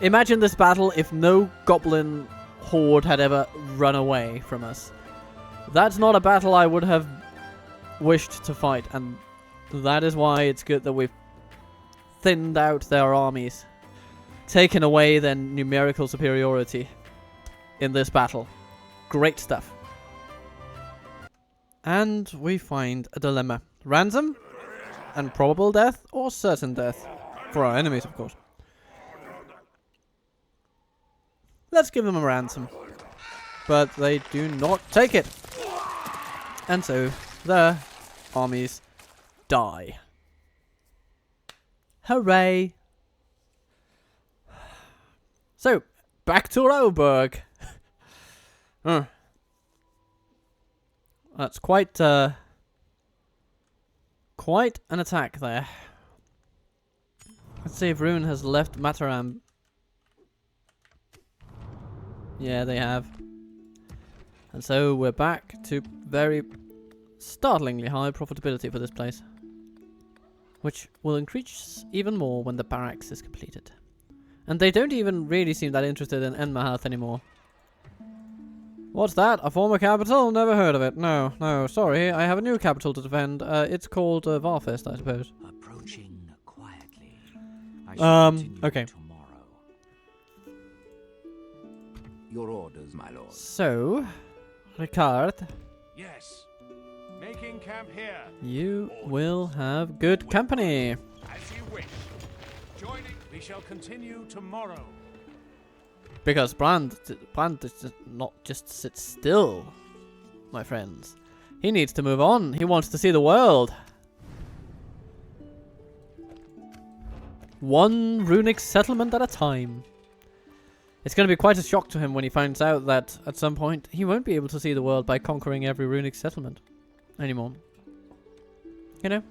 Imagine this battle if no goblin horde had ever run away from us. That's not a battle I would have wished to fight, and that is why it's good that we've thinned out their armies, taken away their numerical superiority in this battle. Great stuff. And we find a dilemma. Ransom and probable death, or certain death. For our enemies, of course. Let's give them a ransom. But they do not take it. And so, their armies die. Hooray! So, back to Roburg. That's quite an attack there. Let's see if Rune has left Mataram. Yeah, they have. And so we're back to very startlingly high profitability for this place, which will increase even more when the barracks is completed. And they don't even really seem that interested in Enmahadh anymore. What's that? A former capital? Never heard of it. No, sorry. I have a new capital to defend. It's called Varfest, I suppose. Approaching quietly. I shall continue okay. tomorrow. Your orders, my lord. So, Ricard, Yes. Making camp here. you will have good company. As you wish. Joining. We shall continue tomorrow. Because Brand does not just sit still, my friends. He needs to move on. He wants to see the world. One runic settlement at a time. It's going to be quite a shock to him when he finds out that at some point he won't be able to see the world by conquering every runic settlement anymore. You know,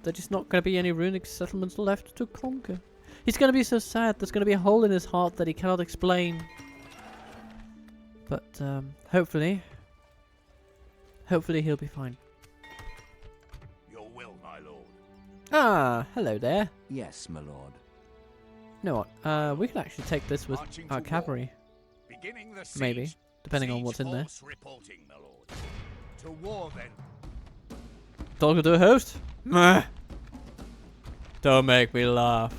there's just not going to be any runic settlements left to conquer. He's going to be so sad. There's going to be a hole in his heart that he cannot explain. But hopefully he'll be fine. Your will, my lord. Ah, hello there. Yes, my lord. You know what? We can actually take this with Marching our to cavalry, Beginning the siege. maybe, depending on what's in there. Force reporting, my lord. To war then. Talking to a host? Meh. Don't make me laugh.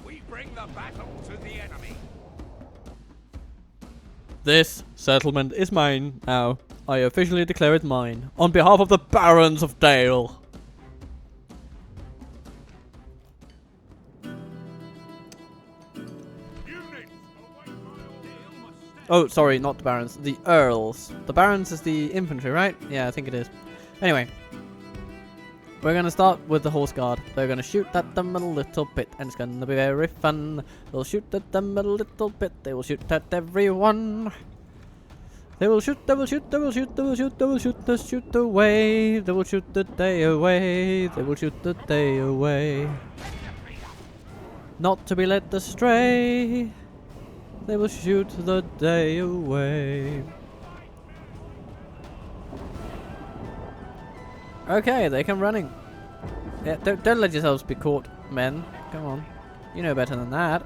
We bring the battle to the enemy. This settlement is mine now. I officially declare it mine. On behalf of the Barons of Dale. Oh, sorry, not the Barons. The Earls. The Barons is the infantry, right? Yeah, I think it is. Anyway. We're going to start with the Horse Guard. They're going to shoot at them a little bit, and it's going to be very fun. They'll shoot at them a little bit. They will shoot at everyone. They will shoot, they will shoot, they will shoot, they will shoot, they will shoot, they will shoot away. They will shoot the day away. They will shoot the day away. Not to be led astray. They will shoot the day away. Okay, they come running. Yeah, don't let yourselves be caught, men. Come on. You know better than that.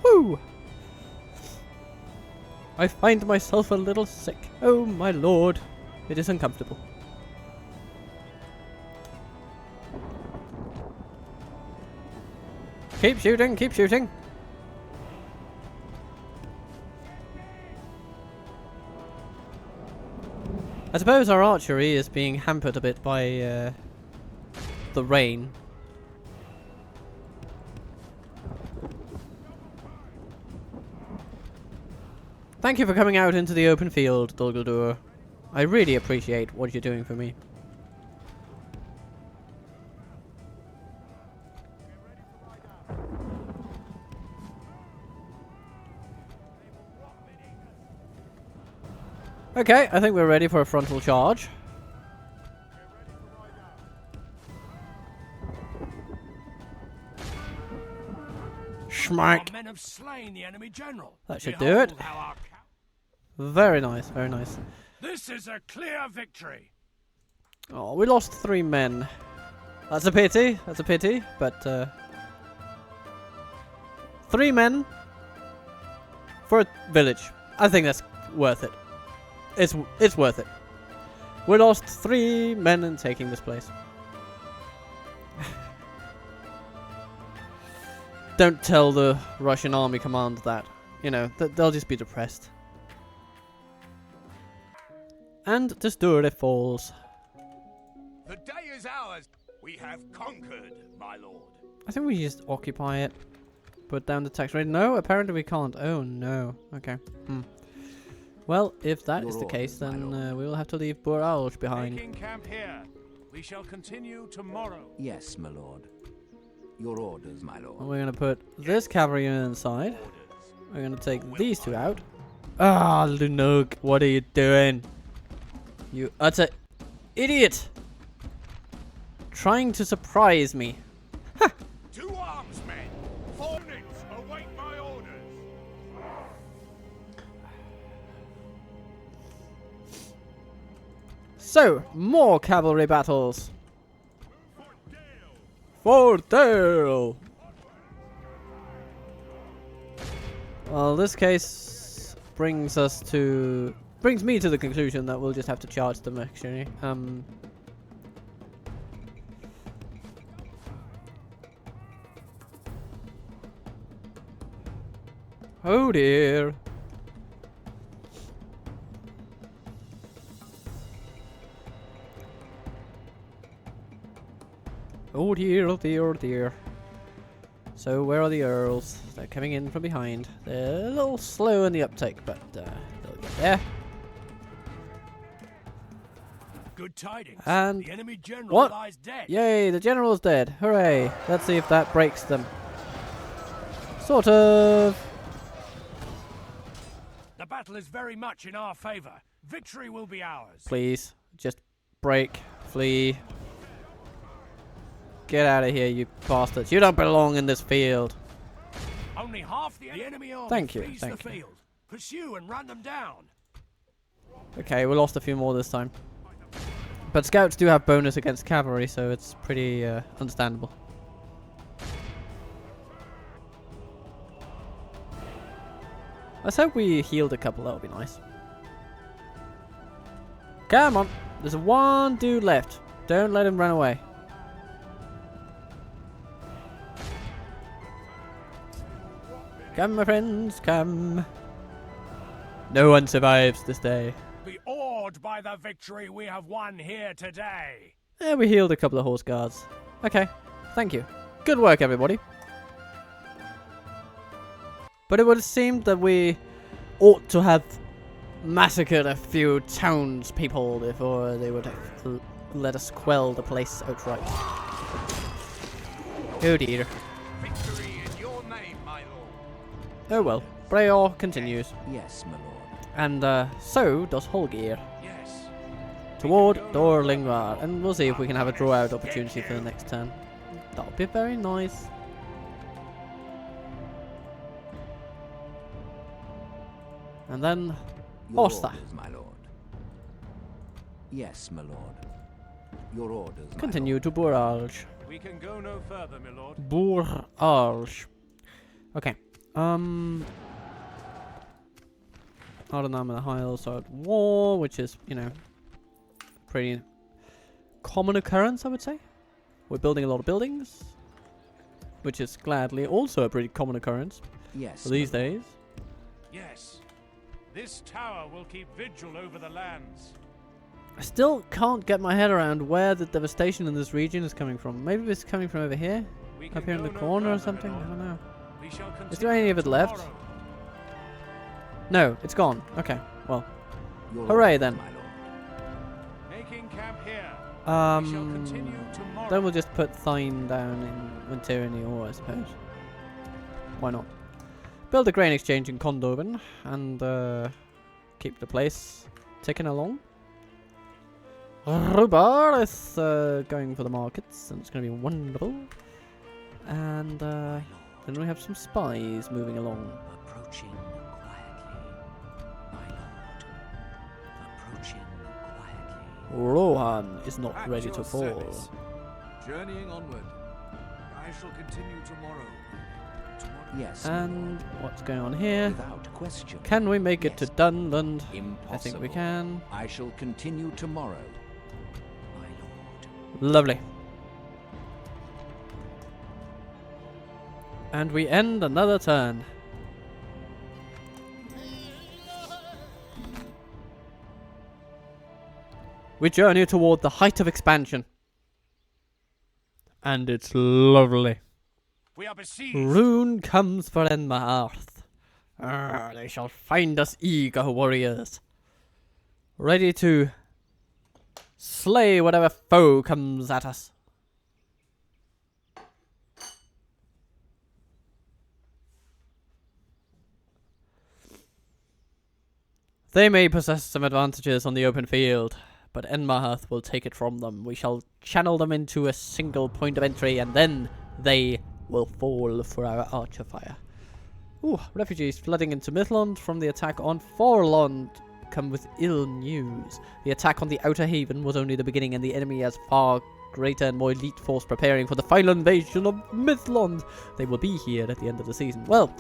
Woo! I find myself a little sick. Oh my lord. It is uncomfortable. Keep shooting, keep shooting. I suppose our archery is being hampered a bit by the rain. Thank you for coming out into the open field, Dulguldur. I really appreciate what you're doing for me. Okay, I think we're ready for a frontal charge. Schmack. Our men have slain the enemy general. That should do it. Behold how our Very nice, very nice. This is a clear victory. Oh, we lost 3 men. That's a pity. That's a pity. But 3 men for a village. I think that's worth it. It's worth it. We lost 3 men in taking this place. Don't tell the Russian army command that. You know, they'll just be depressed. And the story falls. The day is ours. We have conquered, my lord. I think we just occupy it. Put down the tax rate. No, apparently we can't. Oh no. Okay. Well, if that is the case, then we will have to leave Bouralge behind. Making camp here. We shall continue tomorrow. Yes, my lord. Your orders, my lord. We're gonna put this cavalry inside. We're gonna take these 2 out. Ah, Lunug, what are you doing? You utter idiot! Trying to surprise me. Ha! To arms, men. 4 units await my orders. So, more cavalry battles. For Dale! Well, this case brings me to the conclusion that we'll just have to charge them actually. Oh dear. Oh dear, oh dear, oh dear. So where are the earls? They're coming in from behind. They're a little slow in the uptake, but they'll get there. Good tidings. And the enemy general what? lies dead. Yay, the general's dead. Hooray. Let's see if that breaks them. Sort of. The battle is very much in our favor. Victory will be ours. Please, just break, flee. Get out of here, you bastards. You don't belong in this field. Only half the enemy army Thank you, flees thank the you. field. Pursue and run them down. Okay, we lost a few more this time. But scouts do have bonus against cavalry, so it's pretty understandable. Let's hope we healed a couple, that would be nice. Come on, there's 1 dude left. Don't let him run away. Come, my friends, come. No one survives this day. Be awed by the victory we have won here today. Yeah, we healed a couple of horse guards. Okay, thank you. Good work, everybody. But it would have seemed that we ought to have massacred a few townspeople before they would have let us quell the place outright. Oh dear. Victory in your name, my lord. Oh well, Breor continues. Yes, my lord. And so does Holgeir. Yes. Toward Doling, and we'll see if we can have a draw out opportunity for the next turn. That would be very nice. And then Your Osta. orders, my lord. Yes, my lord. Your orders, my Continue to Bouralge. We can go no further, my lord. Bouralge. Okay. Ardenham and the Hiles are at war, which is, you know, pretty common occurrence, I would say. We're building a lot of buildings, which is gladly also a pretty common occurrence Yes. for these my lord. days. Yes. This tower will keep vigil over the lands. I still can't get my head around where the devastation in this region is coming from. Maybe it's coming from over here? We Up can here in go the no corner or further, something? my I lord. don't know. We shall Is there any of it left? tomorrow. No, it's gone. Okay, well. Your Hooray orders, then. my lord. Making camp here. We shall Then continue tomorrow. we'll just put Thine down in Tyranny Ore, I suppose. Why not? Build a grain exchange in Condoven and keep the place ticking along. Rubar is going for the markets, and it's going to be wonderful. And Then we have some spies moving along. Approaching quietly, my lord. Approaching quietly. Rohan is not At ready your to fall. service. Journeying onward. I shall continue tomorrow. Yes, And what's going on here? without question. Can we make it to Yes. Dunland? Impossible. I think we can. I shall continue tomorrow, my lord. Lovely. And we end another turn. We journey toward the height of expansion. And it's lovely. We are besieged. Rune comes for Enmahadh. They shall find us eager warriors. Ready to slay whatever foe comes at us. They may possess some advantages on the open field, but Enmahadh will take it from them. We shall channel them into a single point of entry, and then they will fall for our archer fire. Ooh, refugees flooding into Midland from the attack on Forlond come with ill news. The attack on the Outer Haven was only the beginning, and the enemy has far greater and more elite force preparing for the final invasion of Midland. They will be here at the end of the season. Well,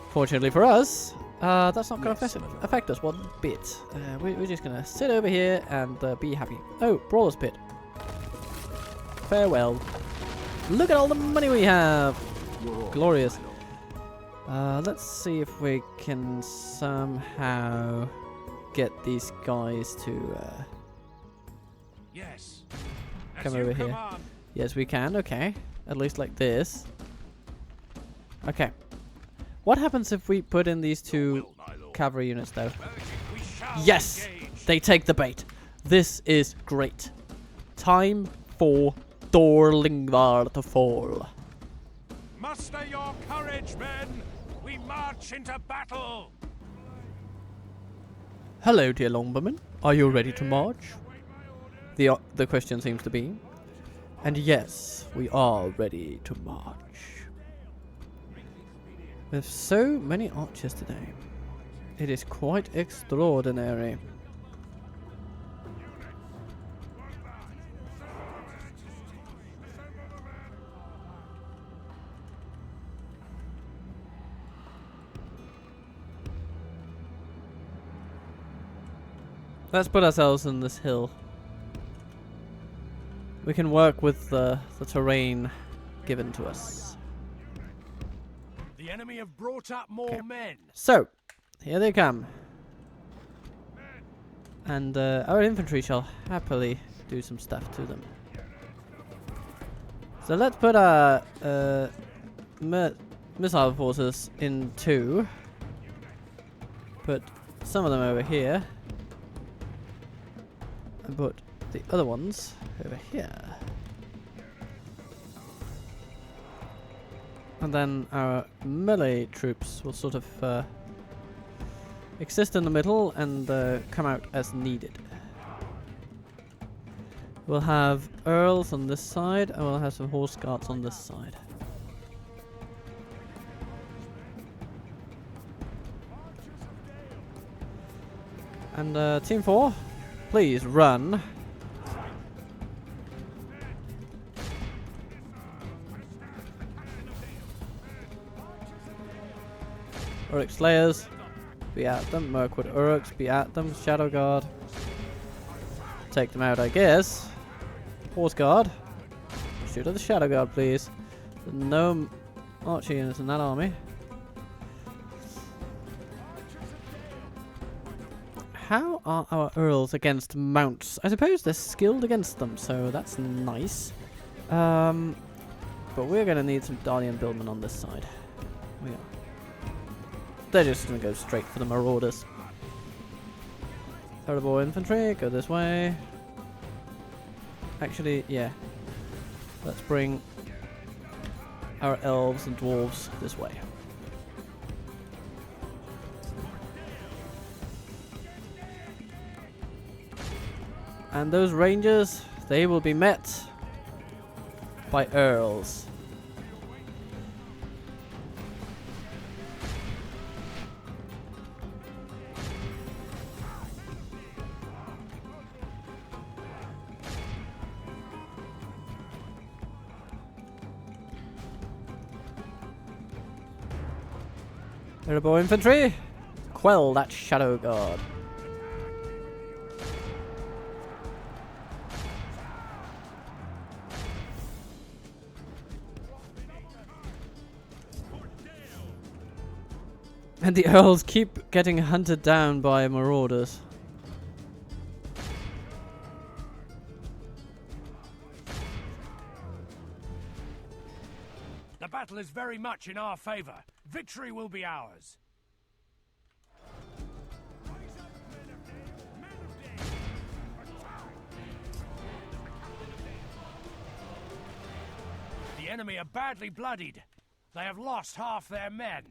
fortunately for us, that's not going to affect us one bit. We're just going to sit over here and be happy. Oh, Brawler's Pit. Farewell. Look at all the money we have. Glorious. Let's see if we can somehow get these guys to Yes. come As you over here. command. Yes, we can. Okay. At least like this. Okay. What happens if we put in these two cavalry units, though? We shall Yes! engage. They take the bait. This is great. Time for Doling to fall. Muster your courage, men. We march into battle. Hello, dear Longbowmen. Are you ready to march? The question seems to be. And yes, we are ready to march. We have so many archers today. It is quite extraordinary. Let's put ourselves in this hill. We can work with the terrain given to us. The enemy have brought up more men. So, here they come. And our infantry shall happily do some stuff to them. So let's put our missile forces in two. Put some of them over here. And put the other ones over here. And then our melee troops will sort of exist in the middle and come out as needed. We'll have earls on this side, and we'll have some horse guards on this side. And Team 4, please run. Uruk Slayers, be at them. Mirkwood Uruks, be at them. Shadow Guard, take them out, I guess. Horse Guard, shoot at the Shadow Guard, please. No archer units in that army. How are our earls against mounts? I suppose they're skilled against them, so that's nice. But we're going to need some Dardian Billmen on this side. We are. They're just going to go straight for the Marauders. Terrible infantry, go this way. Actually, yeah. Let's bring our elves and dwarves this way. And those rangers, they will be met by earls. Airborne infantry, quell that shadow guard. And the earls keep getting hunted down by marauders. The battle is very much in our favor. Victory will be ours. The enemy are badly bloodied. They have lost half their men.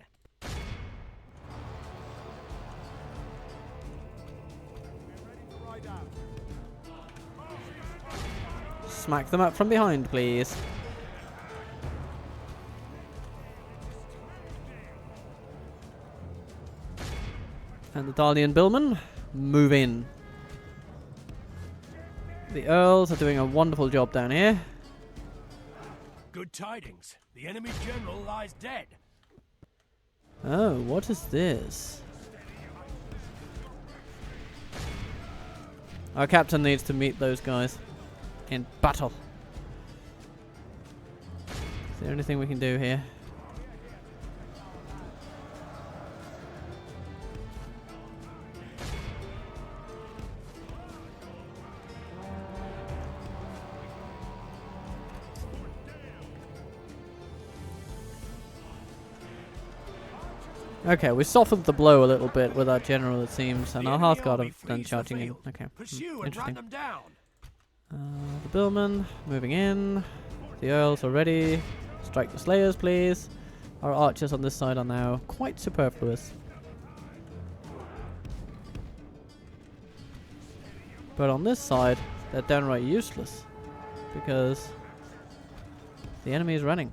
Smack them up from behind, please. And the Darlian Billmen move in. The Earls are doing a wonderful job down here. Good tidings. The enemy general lies dead. Oh, what is this? Our captain needs to meet those guys in battle. Is there anything we can do here? Okay, we softened the blow a little bit with our general, it seems, and our Hearthguard have done charging in. Okay, Pursue and run interesting. them down. The Billmen moving in. The Earls are ready. Strike the Slayers, please. Our archers on this side are now quite superfluous. But on this side, they're downright useless. Because the enemy is running.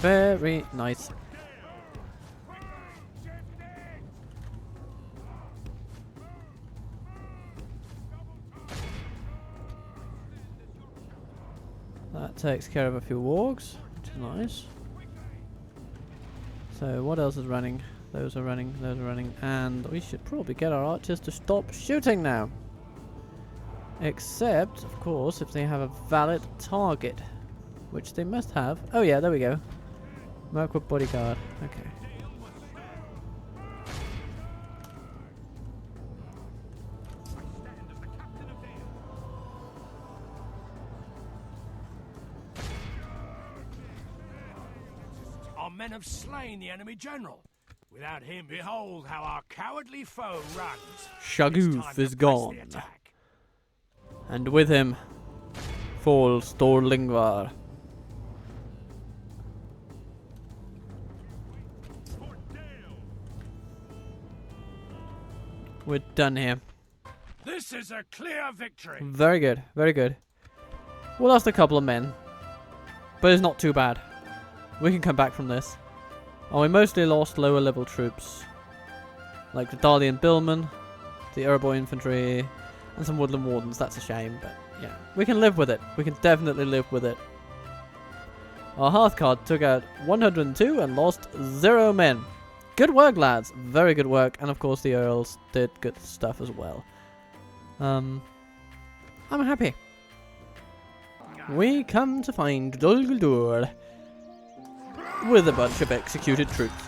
Very nice. That takes care of a few wargs, which is nice. So what else is running? Those are running, those are running, and we should probably get our archers to stop shooting now. Except, of course, if they have a valid target, which they must have. Oh yeah, there we go. Mirkwood bodyguard. Okay. Our men have slain the enemy general. Without him, behold how our cowardly foe runs. Shagooth is gone. And with him falls Doling. We're done here. This is a clear victory. Very good, very good. We lost a couple of men, but it's not too bad. We can come back from this. And we mostly lost lower level troops, like the Darlian Billmen, the Earl infantry, and some Woodland Wardens. That's a shame, but yeah, we can live with it. We can definitely live with it. Our Hearthguard took out 102 and lost 0 men. Good work, lads. Very good work. And of course the Earls did good stuff as well. I'm happy. We come to find Dol with a bunch of executed troops.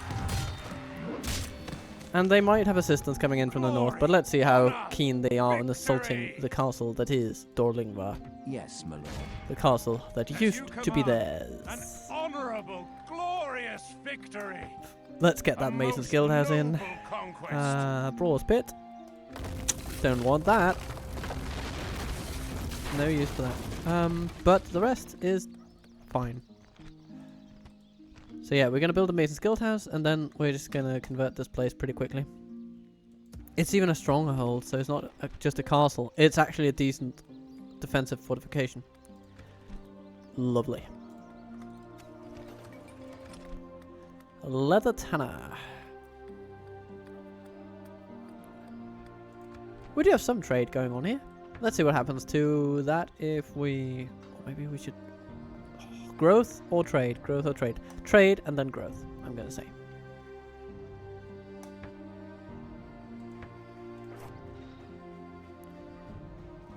And they might have assistance coming in from the north, but let's see how keen they are on assaulting the castle that is Dorlingvar. Yes, my lord. The castle that used to be theirs. An honorable, glorious victory. Let's get that Mason's Guildhouse in. Brawler's Pit. Don't want that. No use for that. But the rest is fine. So yeah, we're going to build a Mason's Guildhouse, and then we're just going to convert this place pretty quickly. It's even a stronghold, so it's not just a castle. It's actually a decent defensive fortification. Lovely. Leather Tanner. We do have some trade going on here. Let's see what happens to that if we... Maybe we should... growth or trade? Growth or trade? Trade and then growth, I'm going to say.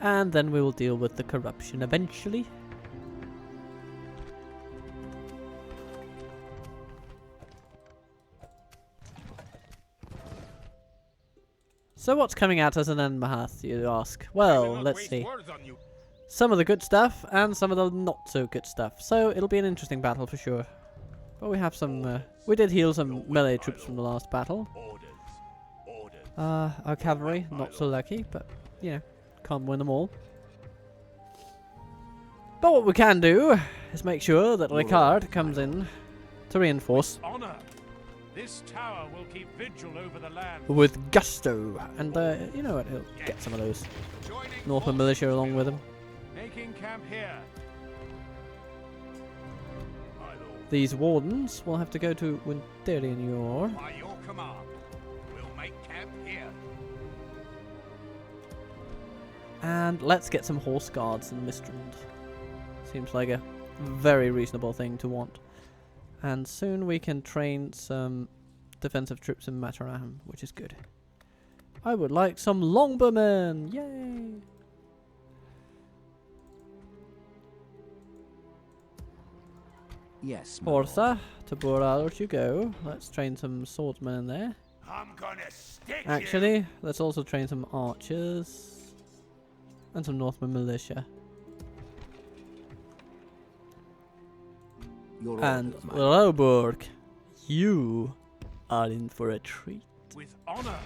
And then we will deal with the corruption eventually. So what's coming at us in Enmahadh, you ask? Well, let's see. Some of the good stuff and some of the not so good stuff. So it'll be an interesting battle for sure. But we have some... we did heal some melee troops from the last battle. Our cavalry, not so lucky, but, you know, can't win them all. But what we can do is make sure that Ricard comes in to reinforce. Honor. This tower will keep vigil over the land. With gusto. And, you know what, he'll get some of those Northern militia along with him. Making camp here. These wardens will have to go to Winterior. By your command, we'll make camp here. And let's get some horse guards in Mistrand. Seems like a very reasonable thing to want. And soon we can train some defensive troops in Mataram, which is good. I would like some longbowmen! Yay! Yes, my lord. Horsa, to Boral you go. Let's train some swordsmen in there. I'm gonna stick Actually, let's also train some archers. And some Northman militia. Your And orders, my lord. Roborg, you are in for a treat. With honor.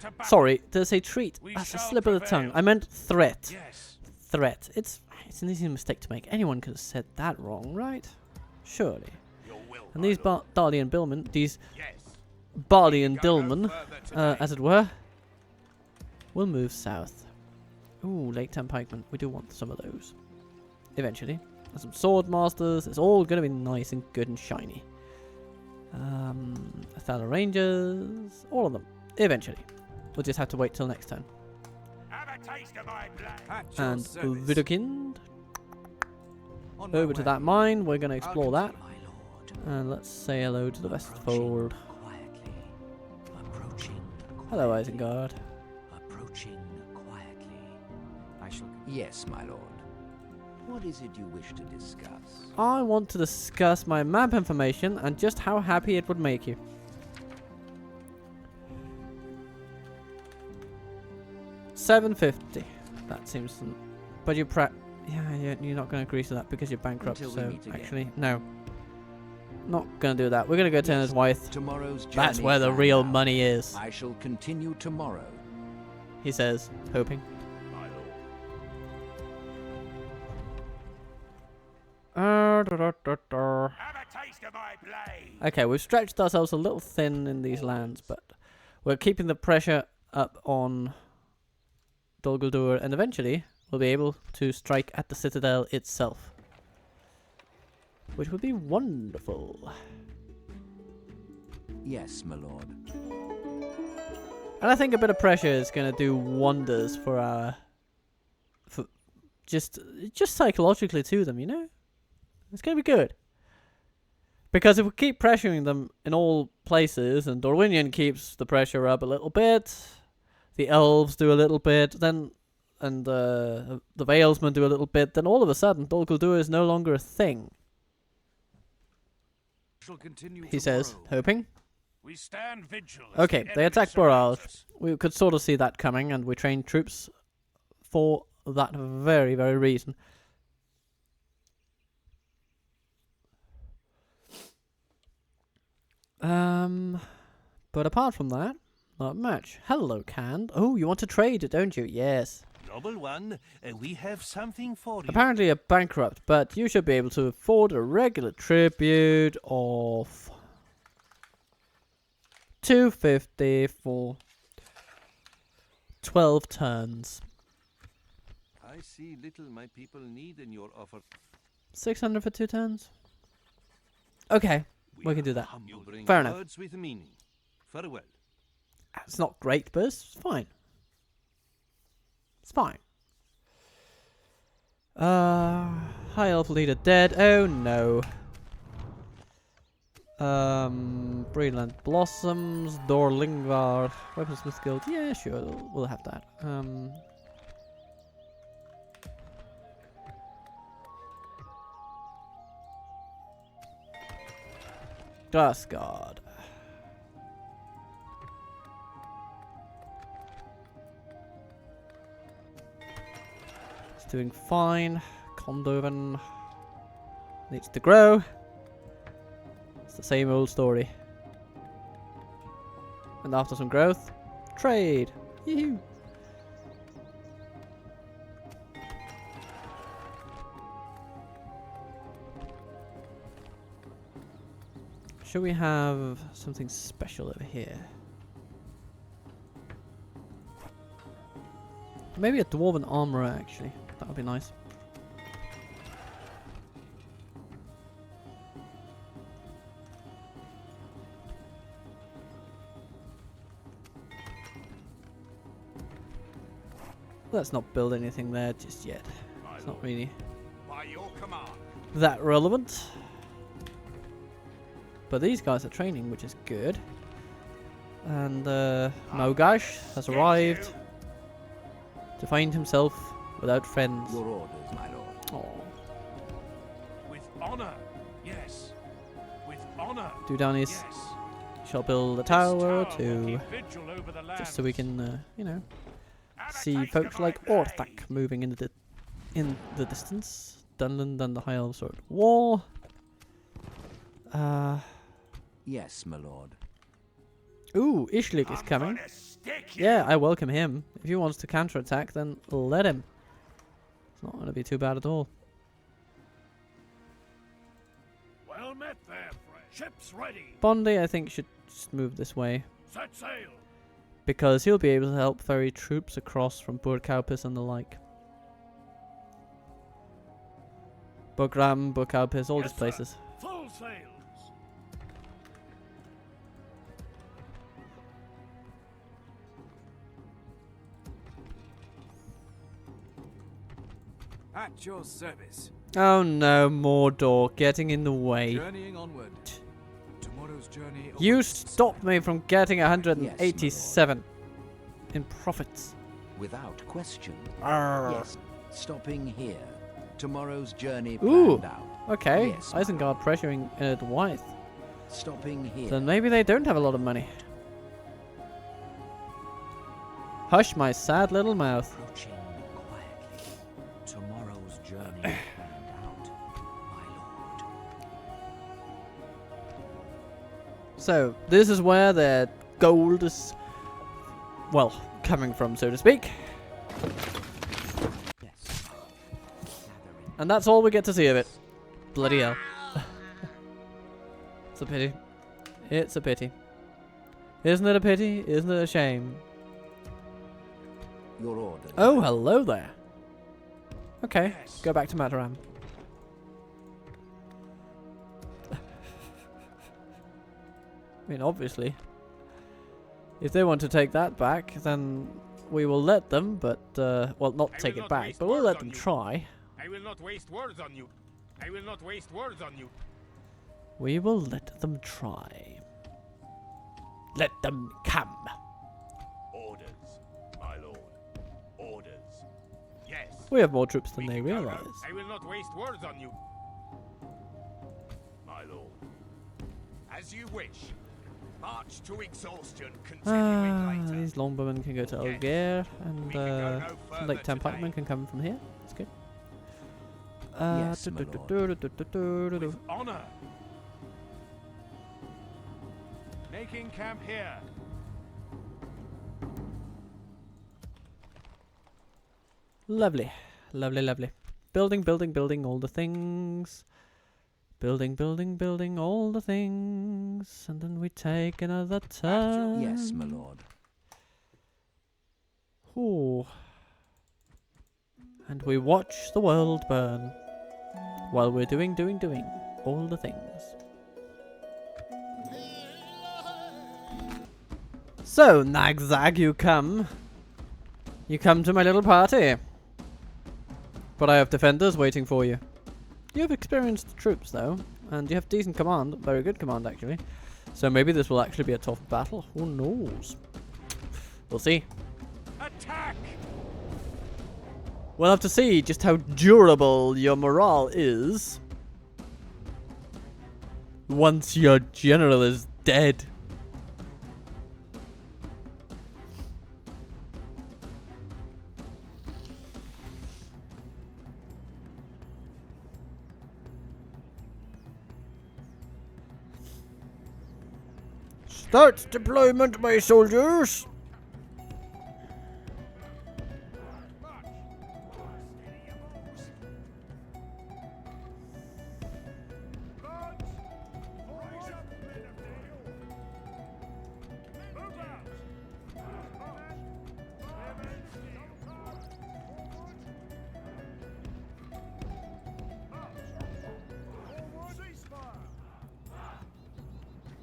To battle. Sorry, did I say treat? We That's a shall slip of the prevail. tongue. I meant threat. Yes. Threat. It's an easy mistake to make. Anyone could have said that wrong, right? Surely. Your will, And my these lord. Darley and Billman, these Yes. Barley and Go no Dillman, further today. as it were, will move south. Ooh, Lake Town pikemen. We do want some of those. Eventually. And some sword masters. It's all going to be nice and good and shiny. Athala Rangers. All of them. Eventually. We'll just have to wait till next turn. Have a taste of my blood. At your And service. Widukind. On my Over to way. that mine. We're going to explore that. My lord. And let's say hello to the Westfold. Quietly. Approaching. Hello, quietly. Isengard. Approaching quietly. I shall. Yes, my lord. What is it you wish to discuss? I want to discuss my map information and just how happy it would make you. $750. That seems... But you're you're not going to agree to that because you're bankrupt, Until we so meet again. actually, no. Not going to do that. We're going to go to his wife. Tomorrow's That's journey where the planned real out. money is, I shall continue tomorrow. he says, hoping. My lord. Okay, Have a taste of my blade. we've stretched ourselves a little thin in these lands, but we're keeping the pressure up on Dol Guldur, and eventually we'll be able to strike at the citadel itself, which would be wonderful. Yes, my lord. And I think a bit of pressure is going to do wonders for our, just psychologically to them, you know. It's going to be good. Because if we keep pressuring them in all places, and Dorwinion keeps the pressure up a little bit, the elves do a little bit, then, and the Valesmen do a little bit, then all of a sudden Dol Guldur is no longer a thing. Shall continue He says, tomorrow. hoping. We stand vigil. as Okay, the they enemy attack surrounds Boral. us. We could sort of see that coming, and we trained troops for that very, very reason. But apart from that, not much. Hello, Cand. Oh, you want to trade, don't you? Yes. Noble one, we have something for you. Apparently you're bankrupt, but you should be able to afford a regular tribute of 250 for 12 turns. I see little my people need in your offer. 600 for 2 turns? Okay, we can do that. You bring Fair enough. words with meaning. Farewell. It's not great, but it's fine. It's fine. High elf leader dead. Oh no. Brilliant blossoms, Dorlingvar, weaponsmith guild. Yeah, sure, we'll have that. Glass guard. It's doing fine. Condoven needs to grow. It's the same old story. And after some growth, trade. Yoo-hoo. Should we have something special over here? Maybe a dwarven armorer, actually. That would be nice. Let's not build anything there just yet. It's not really By your command. that relevant. But these guys are training, which is good. And Mogash has arrived to find himself without friends. Your orders, my lord. Oh. With honor, yes. With honor, Dudanis yes. shall build a This tower will to keep vigil over the just so we lands. can, you know, see Attack folks like by day. Orthak moving in the distance. Dunland and the High Elves are at war. Yes, my lord. Ooh, Ishlik is I'm coming. gonna stick you. Yeah, I welcome him. If he wants to counterattack, then let him. It's not going to be too bad at all. Well met there, friend. Ships ready. Bondi, I think, should just move this way. Set sail. Because he'll be able to help ferry troops across from Burkaupis and the like. Bugram, Burkaupis, all Yes, these places. sir. Full sails. At your service. Oh no, Mordor getting in the way. Journeying onward. Tomorrow's journey. You awaits. stopped me from getting 187 in profits. Without question. Arrgh. Yes. Stopping here. Tomorrow's journey Ooh. planned out. Okay, Yes, my Isengard pressuring Wythe. Stopping here. Then maybe they don't have a lot of money. Hush my sad little mouth. Approaching quietly. Tomorrow's journey planned out, my lord. So, this is where their gold is, well, coming from, so to speak. Yes. And that's all we get to see of it. Bloody hell. It's a pity. It's a pity. Isn't it a pity? Isn't it a shame? Your orders. Oh, hello there. Okay, Yes. go back to Mataram. I mean, obviously. If they want to take that back, then we will let them, but, well, not I take will it not back, waste but we'll words let on them you. try. I will not waste words on you. I will not waste words on you. We will let them try. Let them come. Orders, my lord. Orders. Yes. We have more troops than We they can go realize. round. I will not waste words on you. My lord. As you wish. March to exhaustion, continuing later. These longbowmen can go to Yes. Olgair, and We can go no some further Lake Town today. pikemen can come from here. That's good. Yes, my lord. With honor. Making camp here. Lovely. Lovely, lovely. Building, building, building all the things. Building, building, building all the things. And then we take another turn. Yes, my lord. Ooh. And we watch the world burn. While we're doing all the things. So, Nagzag, you come. You come to my little party. But I have defenders waiting for you. You have experienced troops, though, and you have decent command. Very good command, actually. So maybe this will actually be a tough battle. Who knows? We'll see. Attack! We'll have to see just how durable your morale is once your general is dead. Start deployment, my soldiers!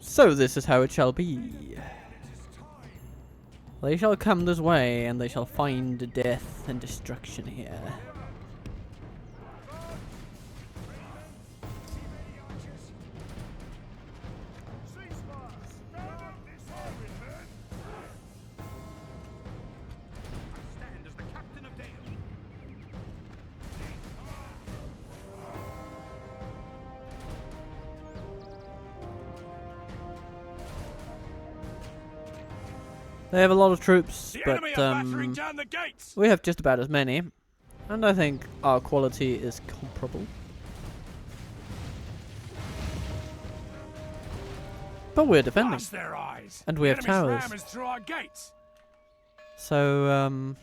So this is how it shall be. They shall come this way, and they shall find death and destruction here. They have a lot of troops, but we have just about as many, and I think our quality is comparable. But we're defending, and we have towers. So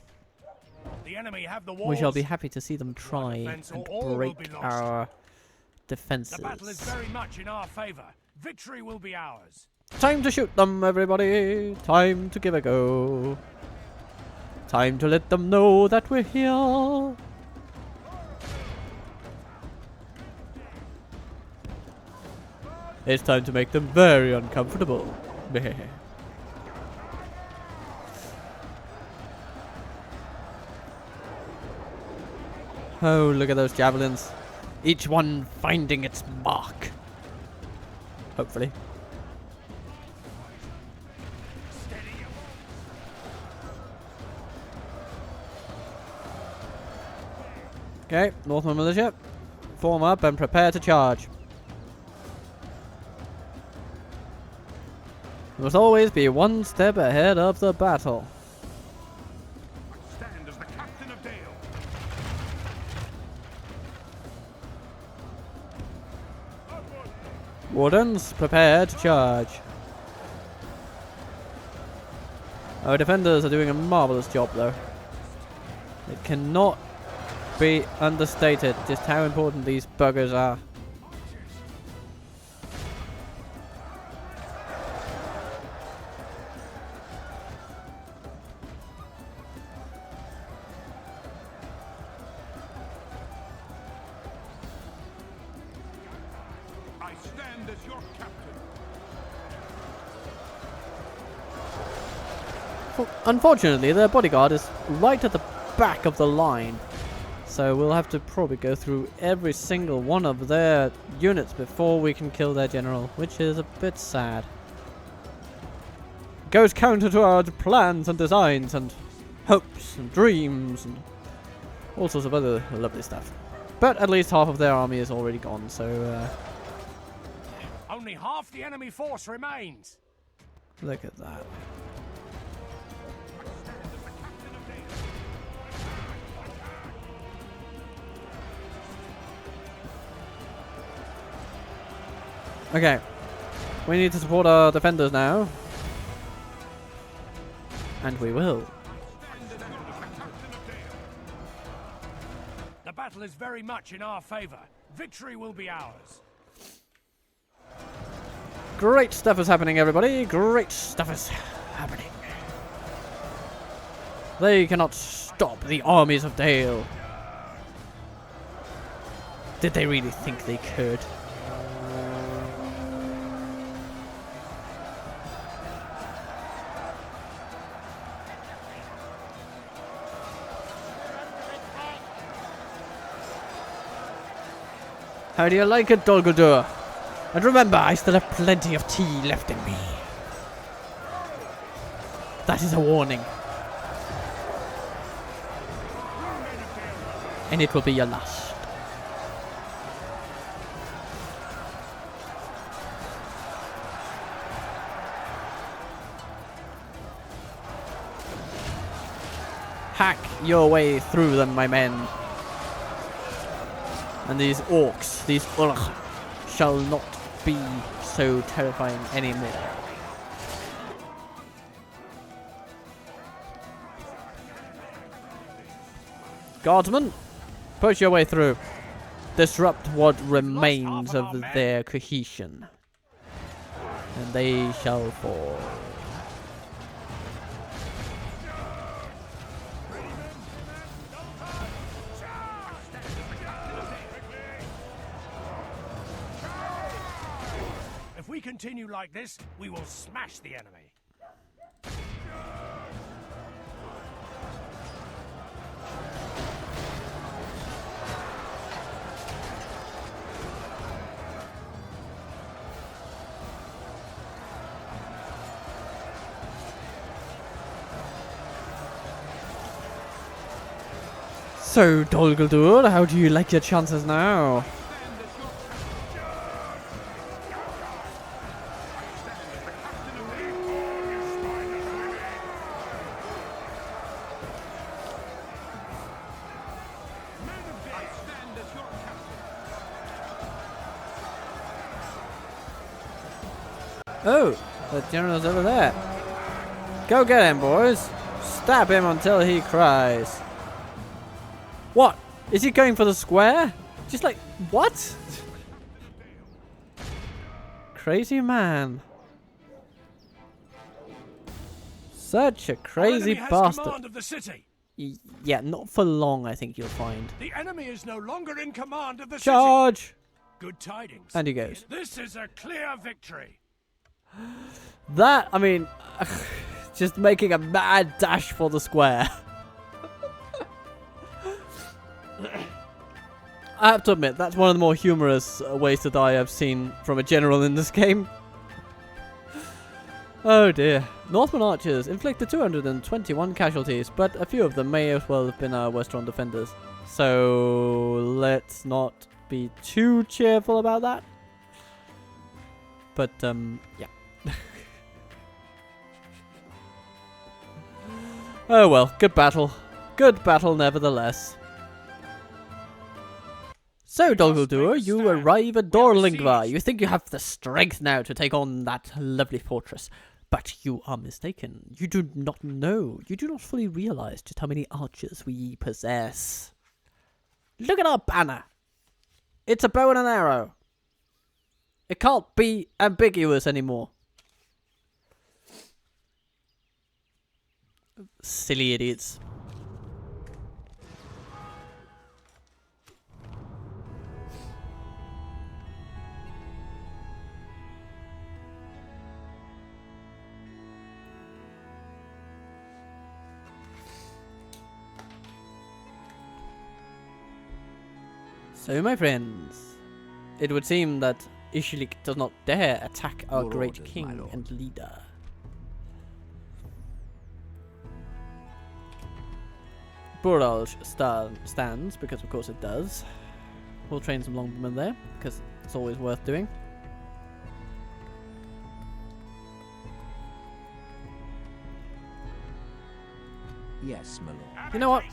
we shall be happy to see them try and break our defenses. The battle is very much in our favor. Victory will be ours. Time to shoot them, everybody. Time to give a go. Time to let them know that we're here. It's time to make them very uncomfortable. Oh, look at those javelins. Each one finding its mark. Hopefully. Okay, Northern Militia, form up and prepare to charge. You must always be one step ahead of the battle. Stand as the captain of Dale. Wardens, prepare to charge. Our defenders are doing a marvelous job, though. It cannot be understated just how important these buggers are. I stand as your captain. Unfortunately, their bodyguard is right at the back of the line. So we'll have to probably go through every single one of their units before we can kill their general, which is a bit sad. Goes counter to our plans and designs and hopes and dreams and all sorts of other lovely stuff. But at least half of their army is already gone, so only half the enemy force remains. Look at that. Okay, we need to support our defenders now, and we will. The battle is very much in our favor. Victory will be ours. Great stuff is happening, everybody. Great stuff is happening. They cannot stop the armies of Dale. Did they really think they could? How do you like it, Dol Guldur? And remember, I still have plenty of tea left in me. That is a warning. And it will be your last. Hack your way through them, my men. And these orcs, these urg, shall not be so terrifying anymore. Guardsmen, push your way through. Disrupt what remains of their cohesion. And they shall fall. If we continue like this, we will smash the enemy. So, Dol Guldur, how do you like your chances now? Oh, the general's over there. Go get him, boys. Stab him until he cries. What? Is he going for the square? Just like, what? Crazy man. Such a crazy bastard. Command of the city. Yeah, not for long, I think you'll find. The enemy is no longer in command of the Charge! city. Good tidings. And he goes. This is a clear victory. That, I mean, just making a mad dash for the square. I have to admit, that's one of the more humorous ways to die I've seen from a general in this game. Oh dear. Northman archers inflicted 221 casualties, but a few of them may as well have been our Westron defenders. So let's not be too cheerful about that. But, yeah. Oh well, good battle. Good battle nevertheless. So, Dol Guldur, you arrive at Dorlingvar. You think you have the strength now to take on that lovely fortress. But you are mistaken. You do not know. You do not fully realize just how many archers we possess. Look at our banner. It's a bow and an arrow. It can't be ambiguous anymore. Silly idiots. So, my friends, it would seem that Ishalik does not dare attack our Your great orders, king and leader. Buralj stands, because of course it does. We'll train some longbowmen there, because it's always worth doing. Yes, my lord. You know what?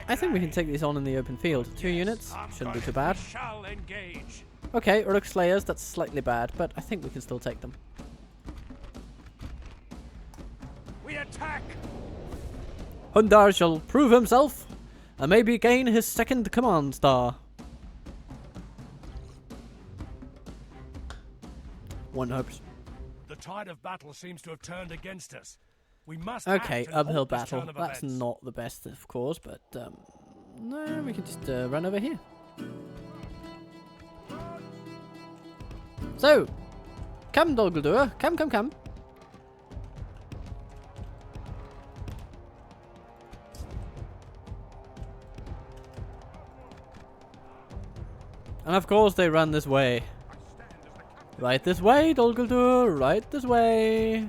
I think we can take these on in the open field. 2 units, shouldn't be too bad. Shall engage. Okay, Uruk Slayers, that's slightly bad, but I think we can still take them. We attack. Hundar shall prove himself, and maybe gain his 2nd command star. One hopes. The tide of battle seems to have turned against us. We must Okay, act and uphill halt this battle. turn of That's events. not the best, of course, but no, we can just run over here. So, come, Dol Guldur, come. And of course they run this way. Right this way, Dolguldur, right this way.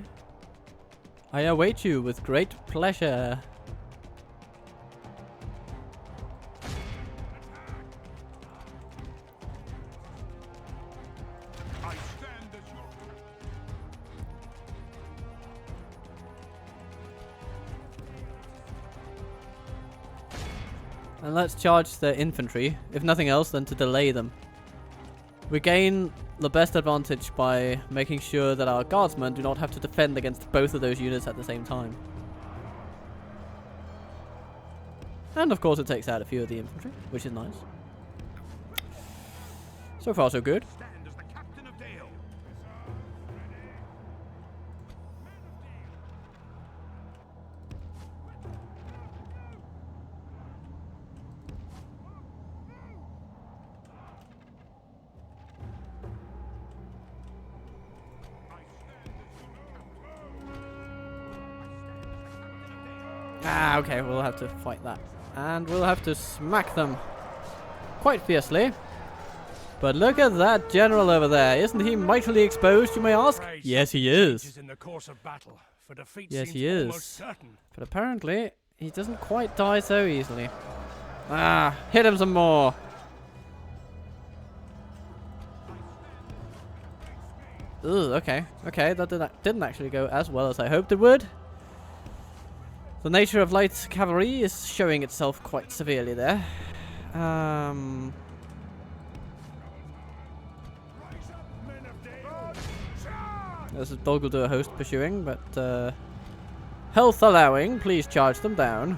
I await you with great pleasure. And let's charge their infantry, if nothing else than to delay them. We gain the best advantage by making sure that our guardsmen do not have to defend against both of those units at the same time. And of course it takes out a few of the infantry, which is nice. So far so good. Ah, okay, we'll have to fight that. And we'll have to smack them quite fiercely. But look at that general over there. Isn't he mightily exposed, you may ask? Yes, he is. Yes, he is. But apparently, he doesn't quite die so easily. Ah, hit him some more. Ugh, okay. Okay, that didn't actually go as well as I hoped it would. The nature of light cavalry is showing itself quite severely there. There's a Dolguldur host pursuing, but health allowing, please charge them down.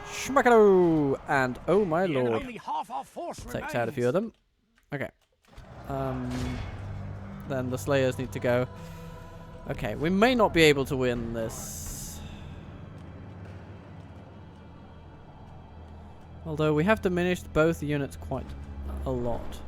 Schmackalo! And oh my lord. Takes out a few of them. Okay. Then the Slayers need to go. Okay, we may not be able to win this. Although we have diminished both units quite a lot.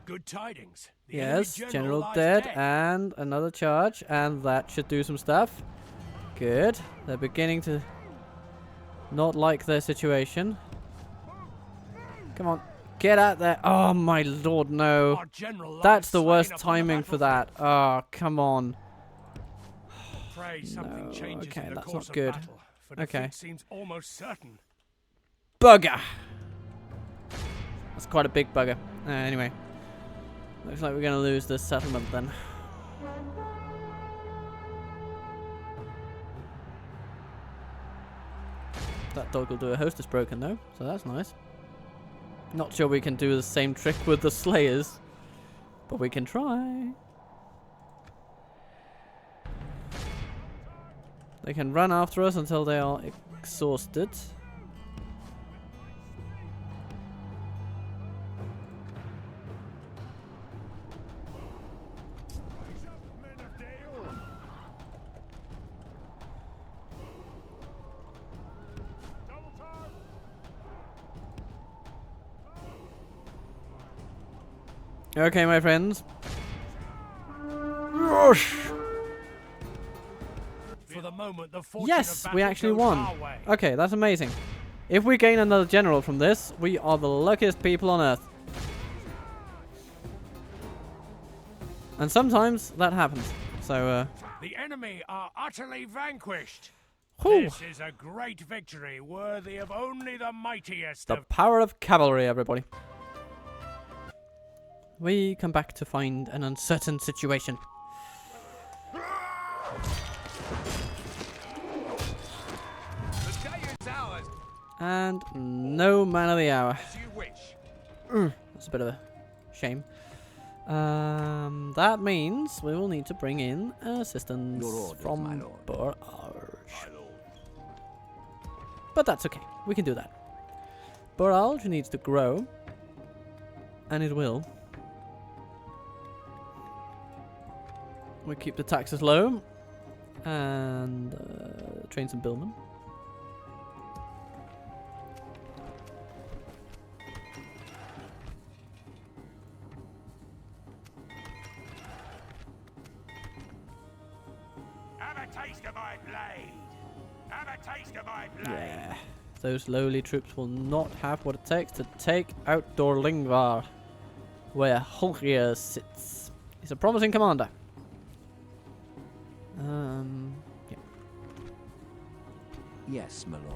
Good tidings. The Yes, enemy General lies dead, and another charge, and that should do some stuff. Good. They're beginning to not like their situation. Come on, get out there. Oh my lord, no. That's the worst timing for that. Oh, come on. No, okay, that's not good. Okay. Bugger! That's quite a big bugger. Anyway. Looks like we're going to lose this settlement then. That Dolguldur host is broken though, so that's nice. Not sure we can do the same trick with the Slayers, but we can try. They can run after us until they are exhausted. Okay, my friends. For the moment, the fortune Yes, of we battle actually goes won. our way. Okay, that's amazing. If we gain another general from this, we are the luckiest people on Earth. And sometimes that happens. So, The enemy are utterly vanquished. whew, This is a great victory, worthy of only the mightiest the of... power of cavalry, everybody. We come back to find an uncertain situation. The day is ours, And no man of the hour. as you wish. That's a bit of a shame. That means we will need to bring in assistance Your orders, my from lord. Boralge. But that's okay. We can do that. Boralge needs to grow. And it will. We keep the taxes low. And train some billmen. taste of my blade. Have a taste of my blade. Yeah. Those lowly troops will not have what it takes to take out Doling, where Holger sits. He's a promising commander. Yeah. Yes, my lord.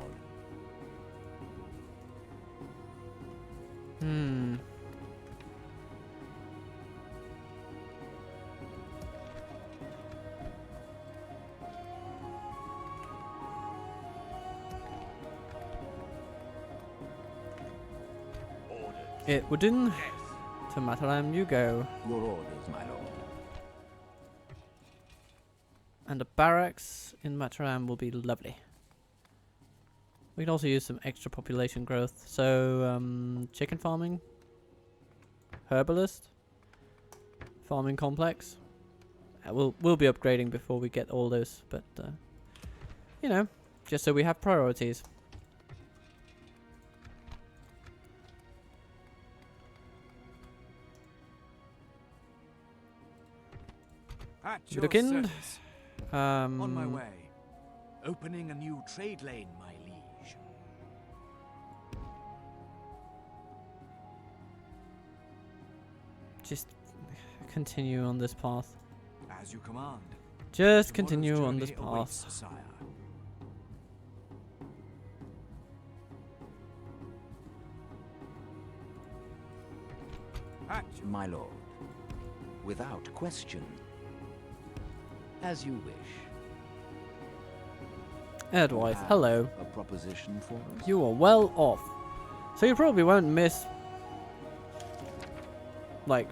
It wouldn't. To Mataram you go. Your orders, my lord. And a barracks in Mataram will be lovely. We can also use some extra population growth. So, chicken farming, herbalist, farming complex. We'll be upgrading before we get all those, but you know, just so we have priorities. At We your look in. service. On my way. Opening a new trade lane, my liege. Just continue on this path. As you command. Just Tomorrow's continue on this journey path. awaits, sire. At My lord. Without question. As you wish. Edwith, Have hello. A proposition for us? You are well off. So you probably won't miss, like,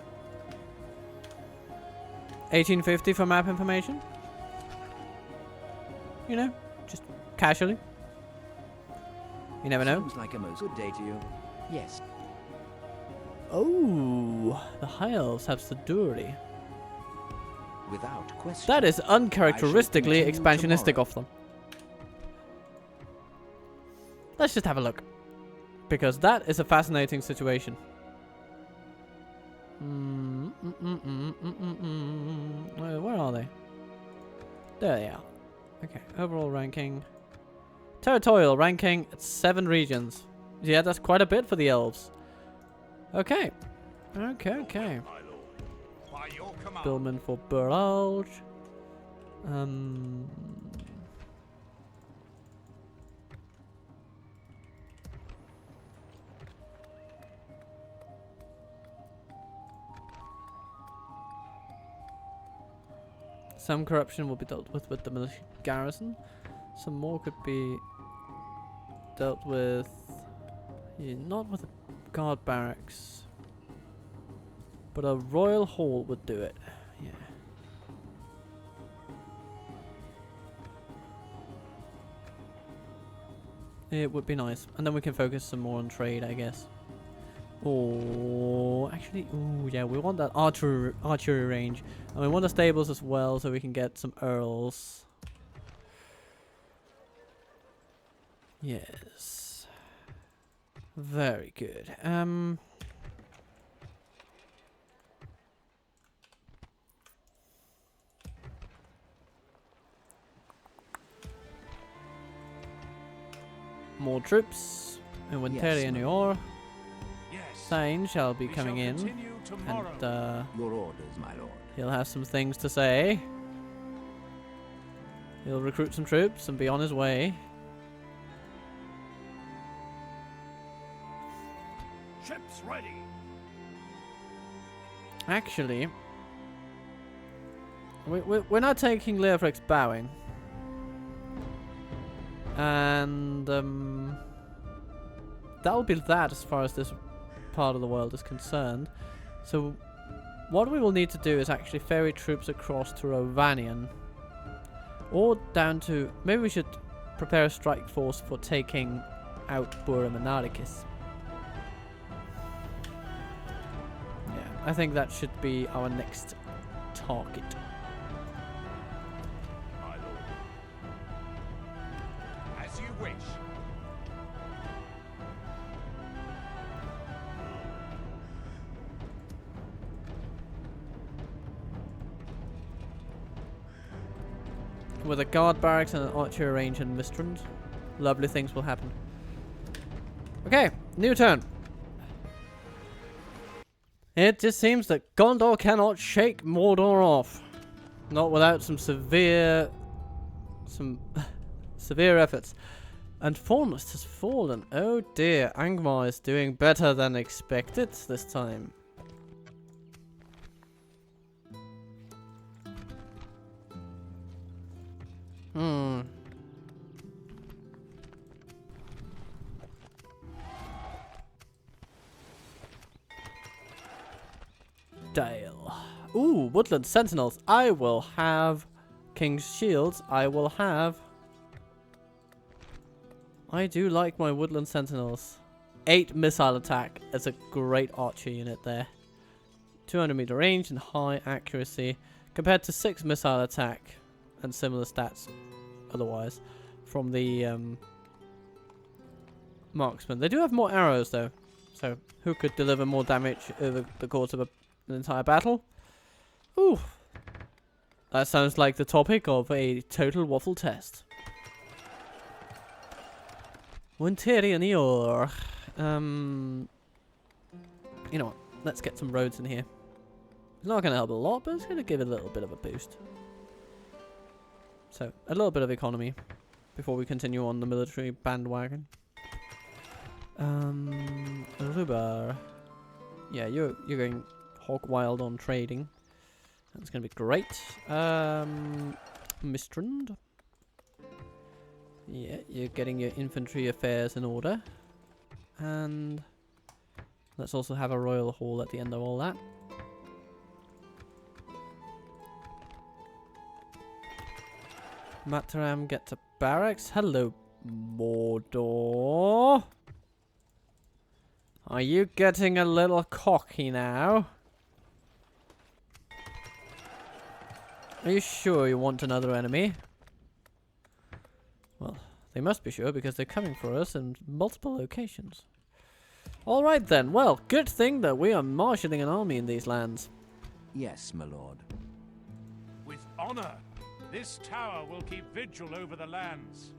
1850 for map information. You know, just casually. You never know. Seems like a most good day to you. Yes. Oh, the High Elves have Siduri. Without question. That is uncharacteristically continue expansionistic tomorrow. of them. Let's just have a look. Because that is a fascinating situation. Where are they? There they are. Okay, overall ranking. Territorial ranking at 7 regions. Yeah, that's quite a bit for the elves. Okay. Okay. By your command. Billman for Buralge. Some corruption will be dealt with the militia garrison. Some more could be dealt with. Yeah, not with the guard barracks. But a royal hall would do it. Yeah. It would be nice. And then we can focus some more on trade, I guess. Oh, actually, ooh, yeah, we want that archery range. And we want the stables as well, so we can get some earls. Yes. Very good. More troops in Winteria Yes, and Yor. Yes. Thane shall be We coming shall in, continue tomorrow. and Your orders, my lord. he'll have some things to say. He'll recruit some troops and be on his way. Ships ready. Actually, we're not taking Leofric's bowing. And that'll be that as far as this part of the world is concerned. So what we will need to do is actually ferry troops across to Rovanion. Or down to... Maybe we should prepare a strike force for taking out Burim and Narikis. Yeah, I think that should be our next target. My lord. As you wish. with a guard barracks and an archery range in Mistrand. Lovely things will happen. Okay, new turn. It just seems that Gondor cannot shake Mordor off. Not without some severe efforts. And Foremost has fallen. Oh dear, Angmar is doing better than expected this time. Dale. Ooh, Woodland Sentinels. I will have King's Shields. I do like my Woodland Sentinels. 8 missile attack. That's a great archer unit there. 200 meter range and high accuracy. Compared to 6 missile attack and similar stats otherwise from the marksman. They do have more arrows though. So who could deliver more damage over the course of an entire battle? Ooh. That sounds like the topic of a total waffle test. Winterian Eor. You know what? Let's get some roads in here. It's not going to help a lot, but it's going to give it a little bit of a boost. So, a little bit of economy before we continue on the military bandwagon. Rubar. Yeah, you're going hog wild on trading. That's going to be great. Mistrand. Yeah, you're getting your infantry affairs in order. And let's also have a royal hall at the end of all that. Mataram gets a barracks. Hello, Mordor. Are you getting a little cocky now? Are you sure you want another enemy? Well, they must be sure because they're coming for us in multiple locations. Alright then, well, good thing that we are marshalling an army in these lands. Yes, my lord. With honor, this tower will keep vigil over the lands.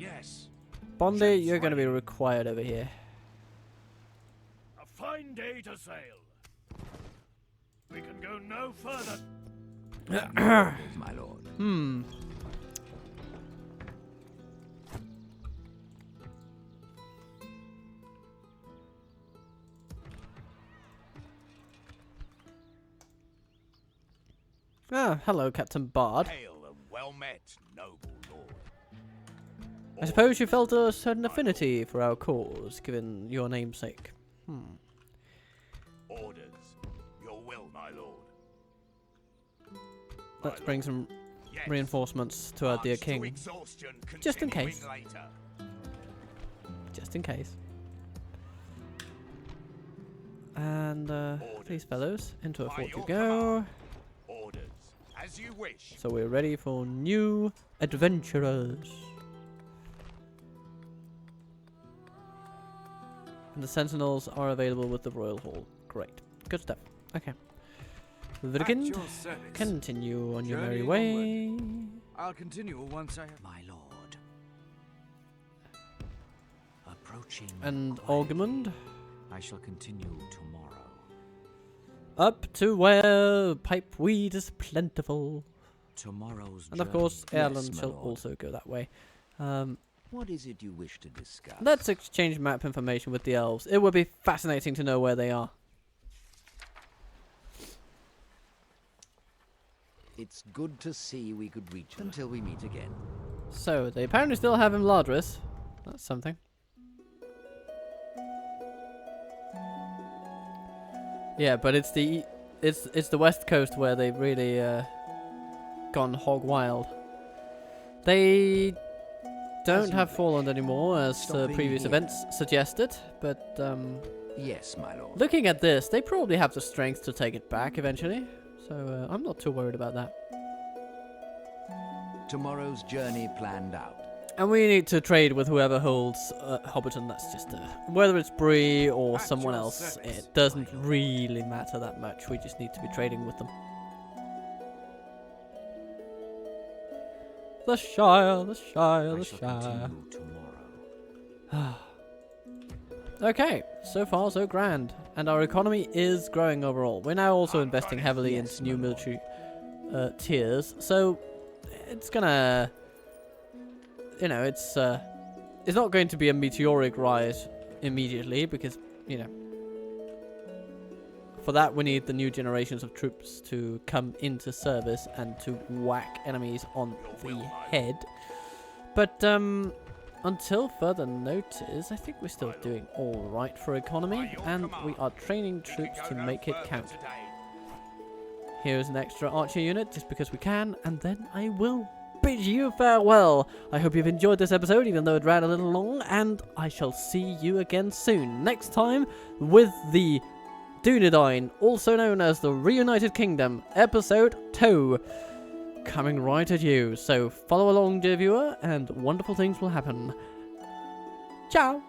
Yes. Bondy, you're going to be required over here. A fine day to sail. We can go no further. My lord. Ah, hello, Captain Bard. Hail and well met, noble lord. I suppose you felt a certain affinity for our cause, given your namesake. Orders. Your will, my lord. Let's bring some Yes. reinforcements to our dear March to king. exhaustion, Just in continuing case. Later. Just in case. And these fellows into a By fort you your go. Orders. As you wish. So we're ready for new adventurers. And the sentinels are available with the royal hall. Great. Good stuff. Okay. Videgund, continue on your merry way. I'll continue once I have... My lord. Approaching. And quietly. Orgmund, I shall continue tomorrow. up to where pipeweed is plentiful. Tomorrow's And of journey. course, Yes, Ireland my shall lord. also go that way. What is it you wish to discuss? Let's exchange map information with the elves. It would be fascinating to know where they are. It's good to see we could reach until we meet again. So, they apparently still have Imladris. That's something. Yeah, but it's the west coast where they've really gone hog wild. They don't have Fallen anymore, as the previous events suggested, but Yes, my lord. looking at this, they probably have the strength to take it back eventually. So I'm not too worried about that. Tomorrow's journey planned out. And we need to trade with whoever holds Hobbiton. That's just whether it's Bree or At someone your else. service, It doesn't really matter that much. We just need to be trading with them. The Shire, the Shire, I the shall Shire. continue tomorrow. Okay, so far so grand. And our economy is growing overall. We're now also investing heavily into new military tiers. So it's gonna, you know, it's not going to be a meteoric rise immediately because, you know, for that we need the new generations of troops to come into service and to whack enemies on the head. But until further notice, I think we're still doing all right for economy, and we are training troops to make it count. Here's an extra archer unit just because we can, and then I will bid you farewell. I hope you've enjoyed this episode, even though it ran a little long, and I shall see you again soon. Next time with the Dunedain, also known as the Reunited Kingdom, episode 2. Coming right at you. So follow along, dear viewer, and wonderful things will happen. Ciao!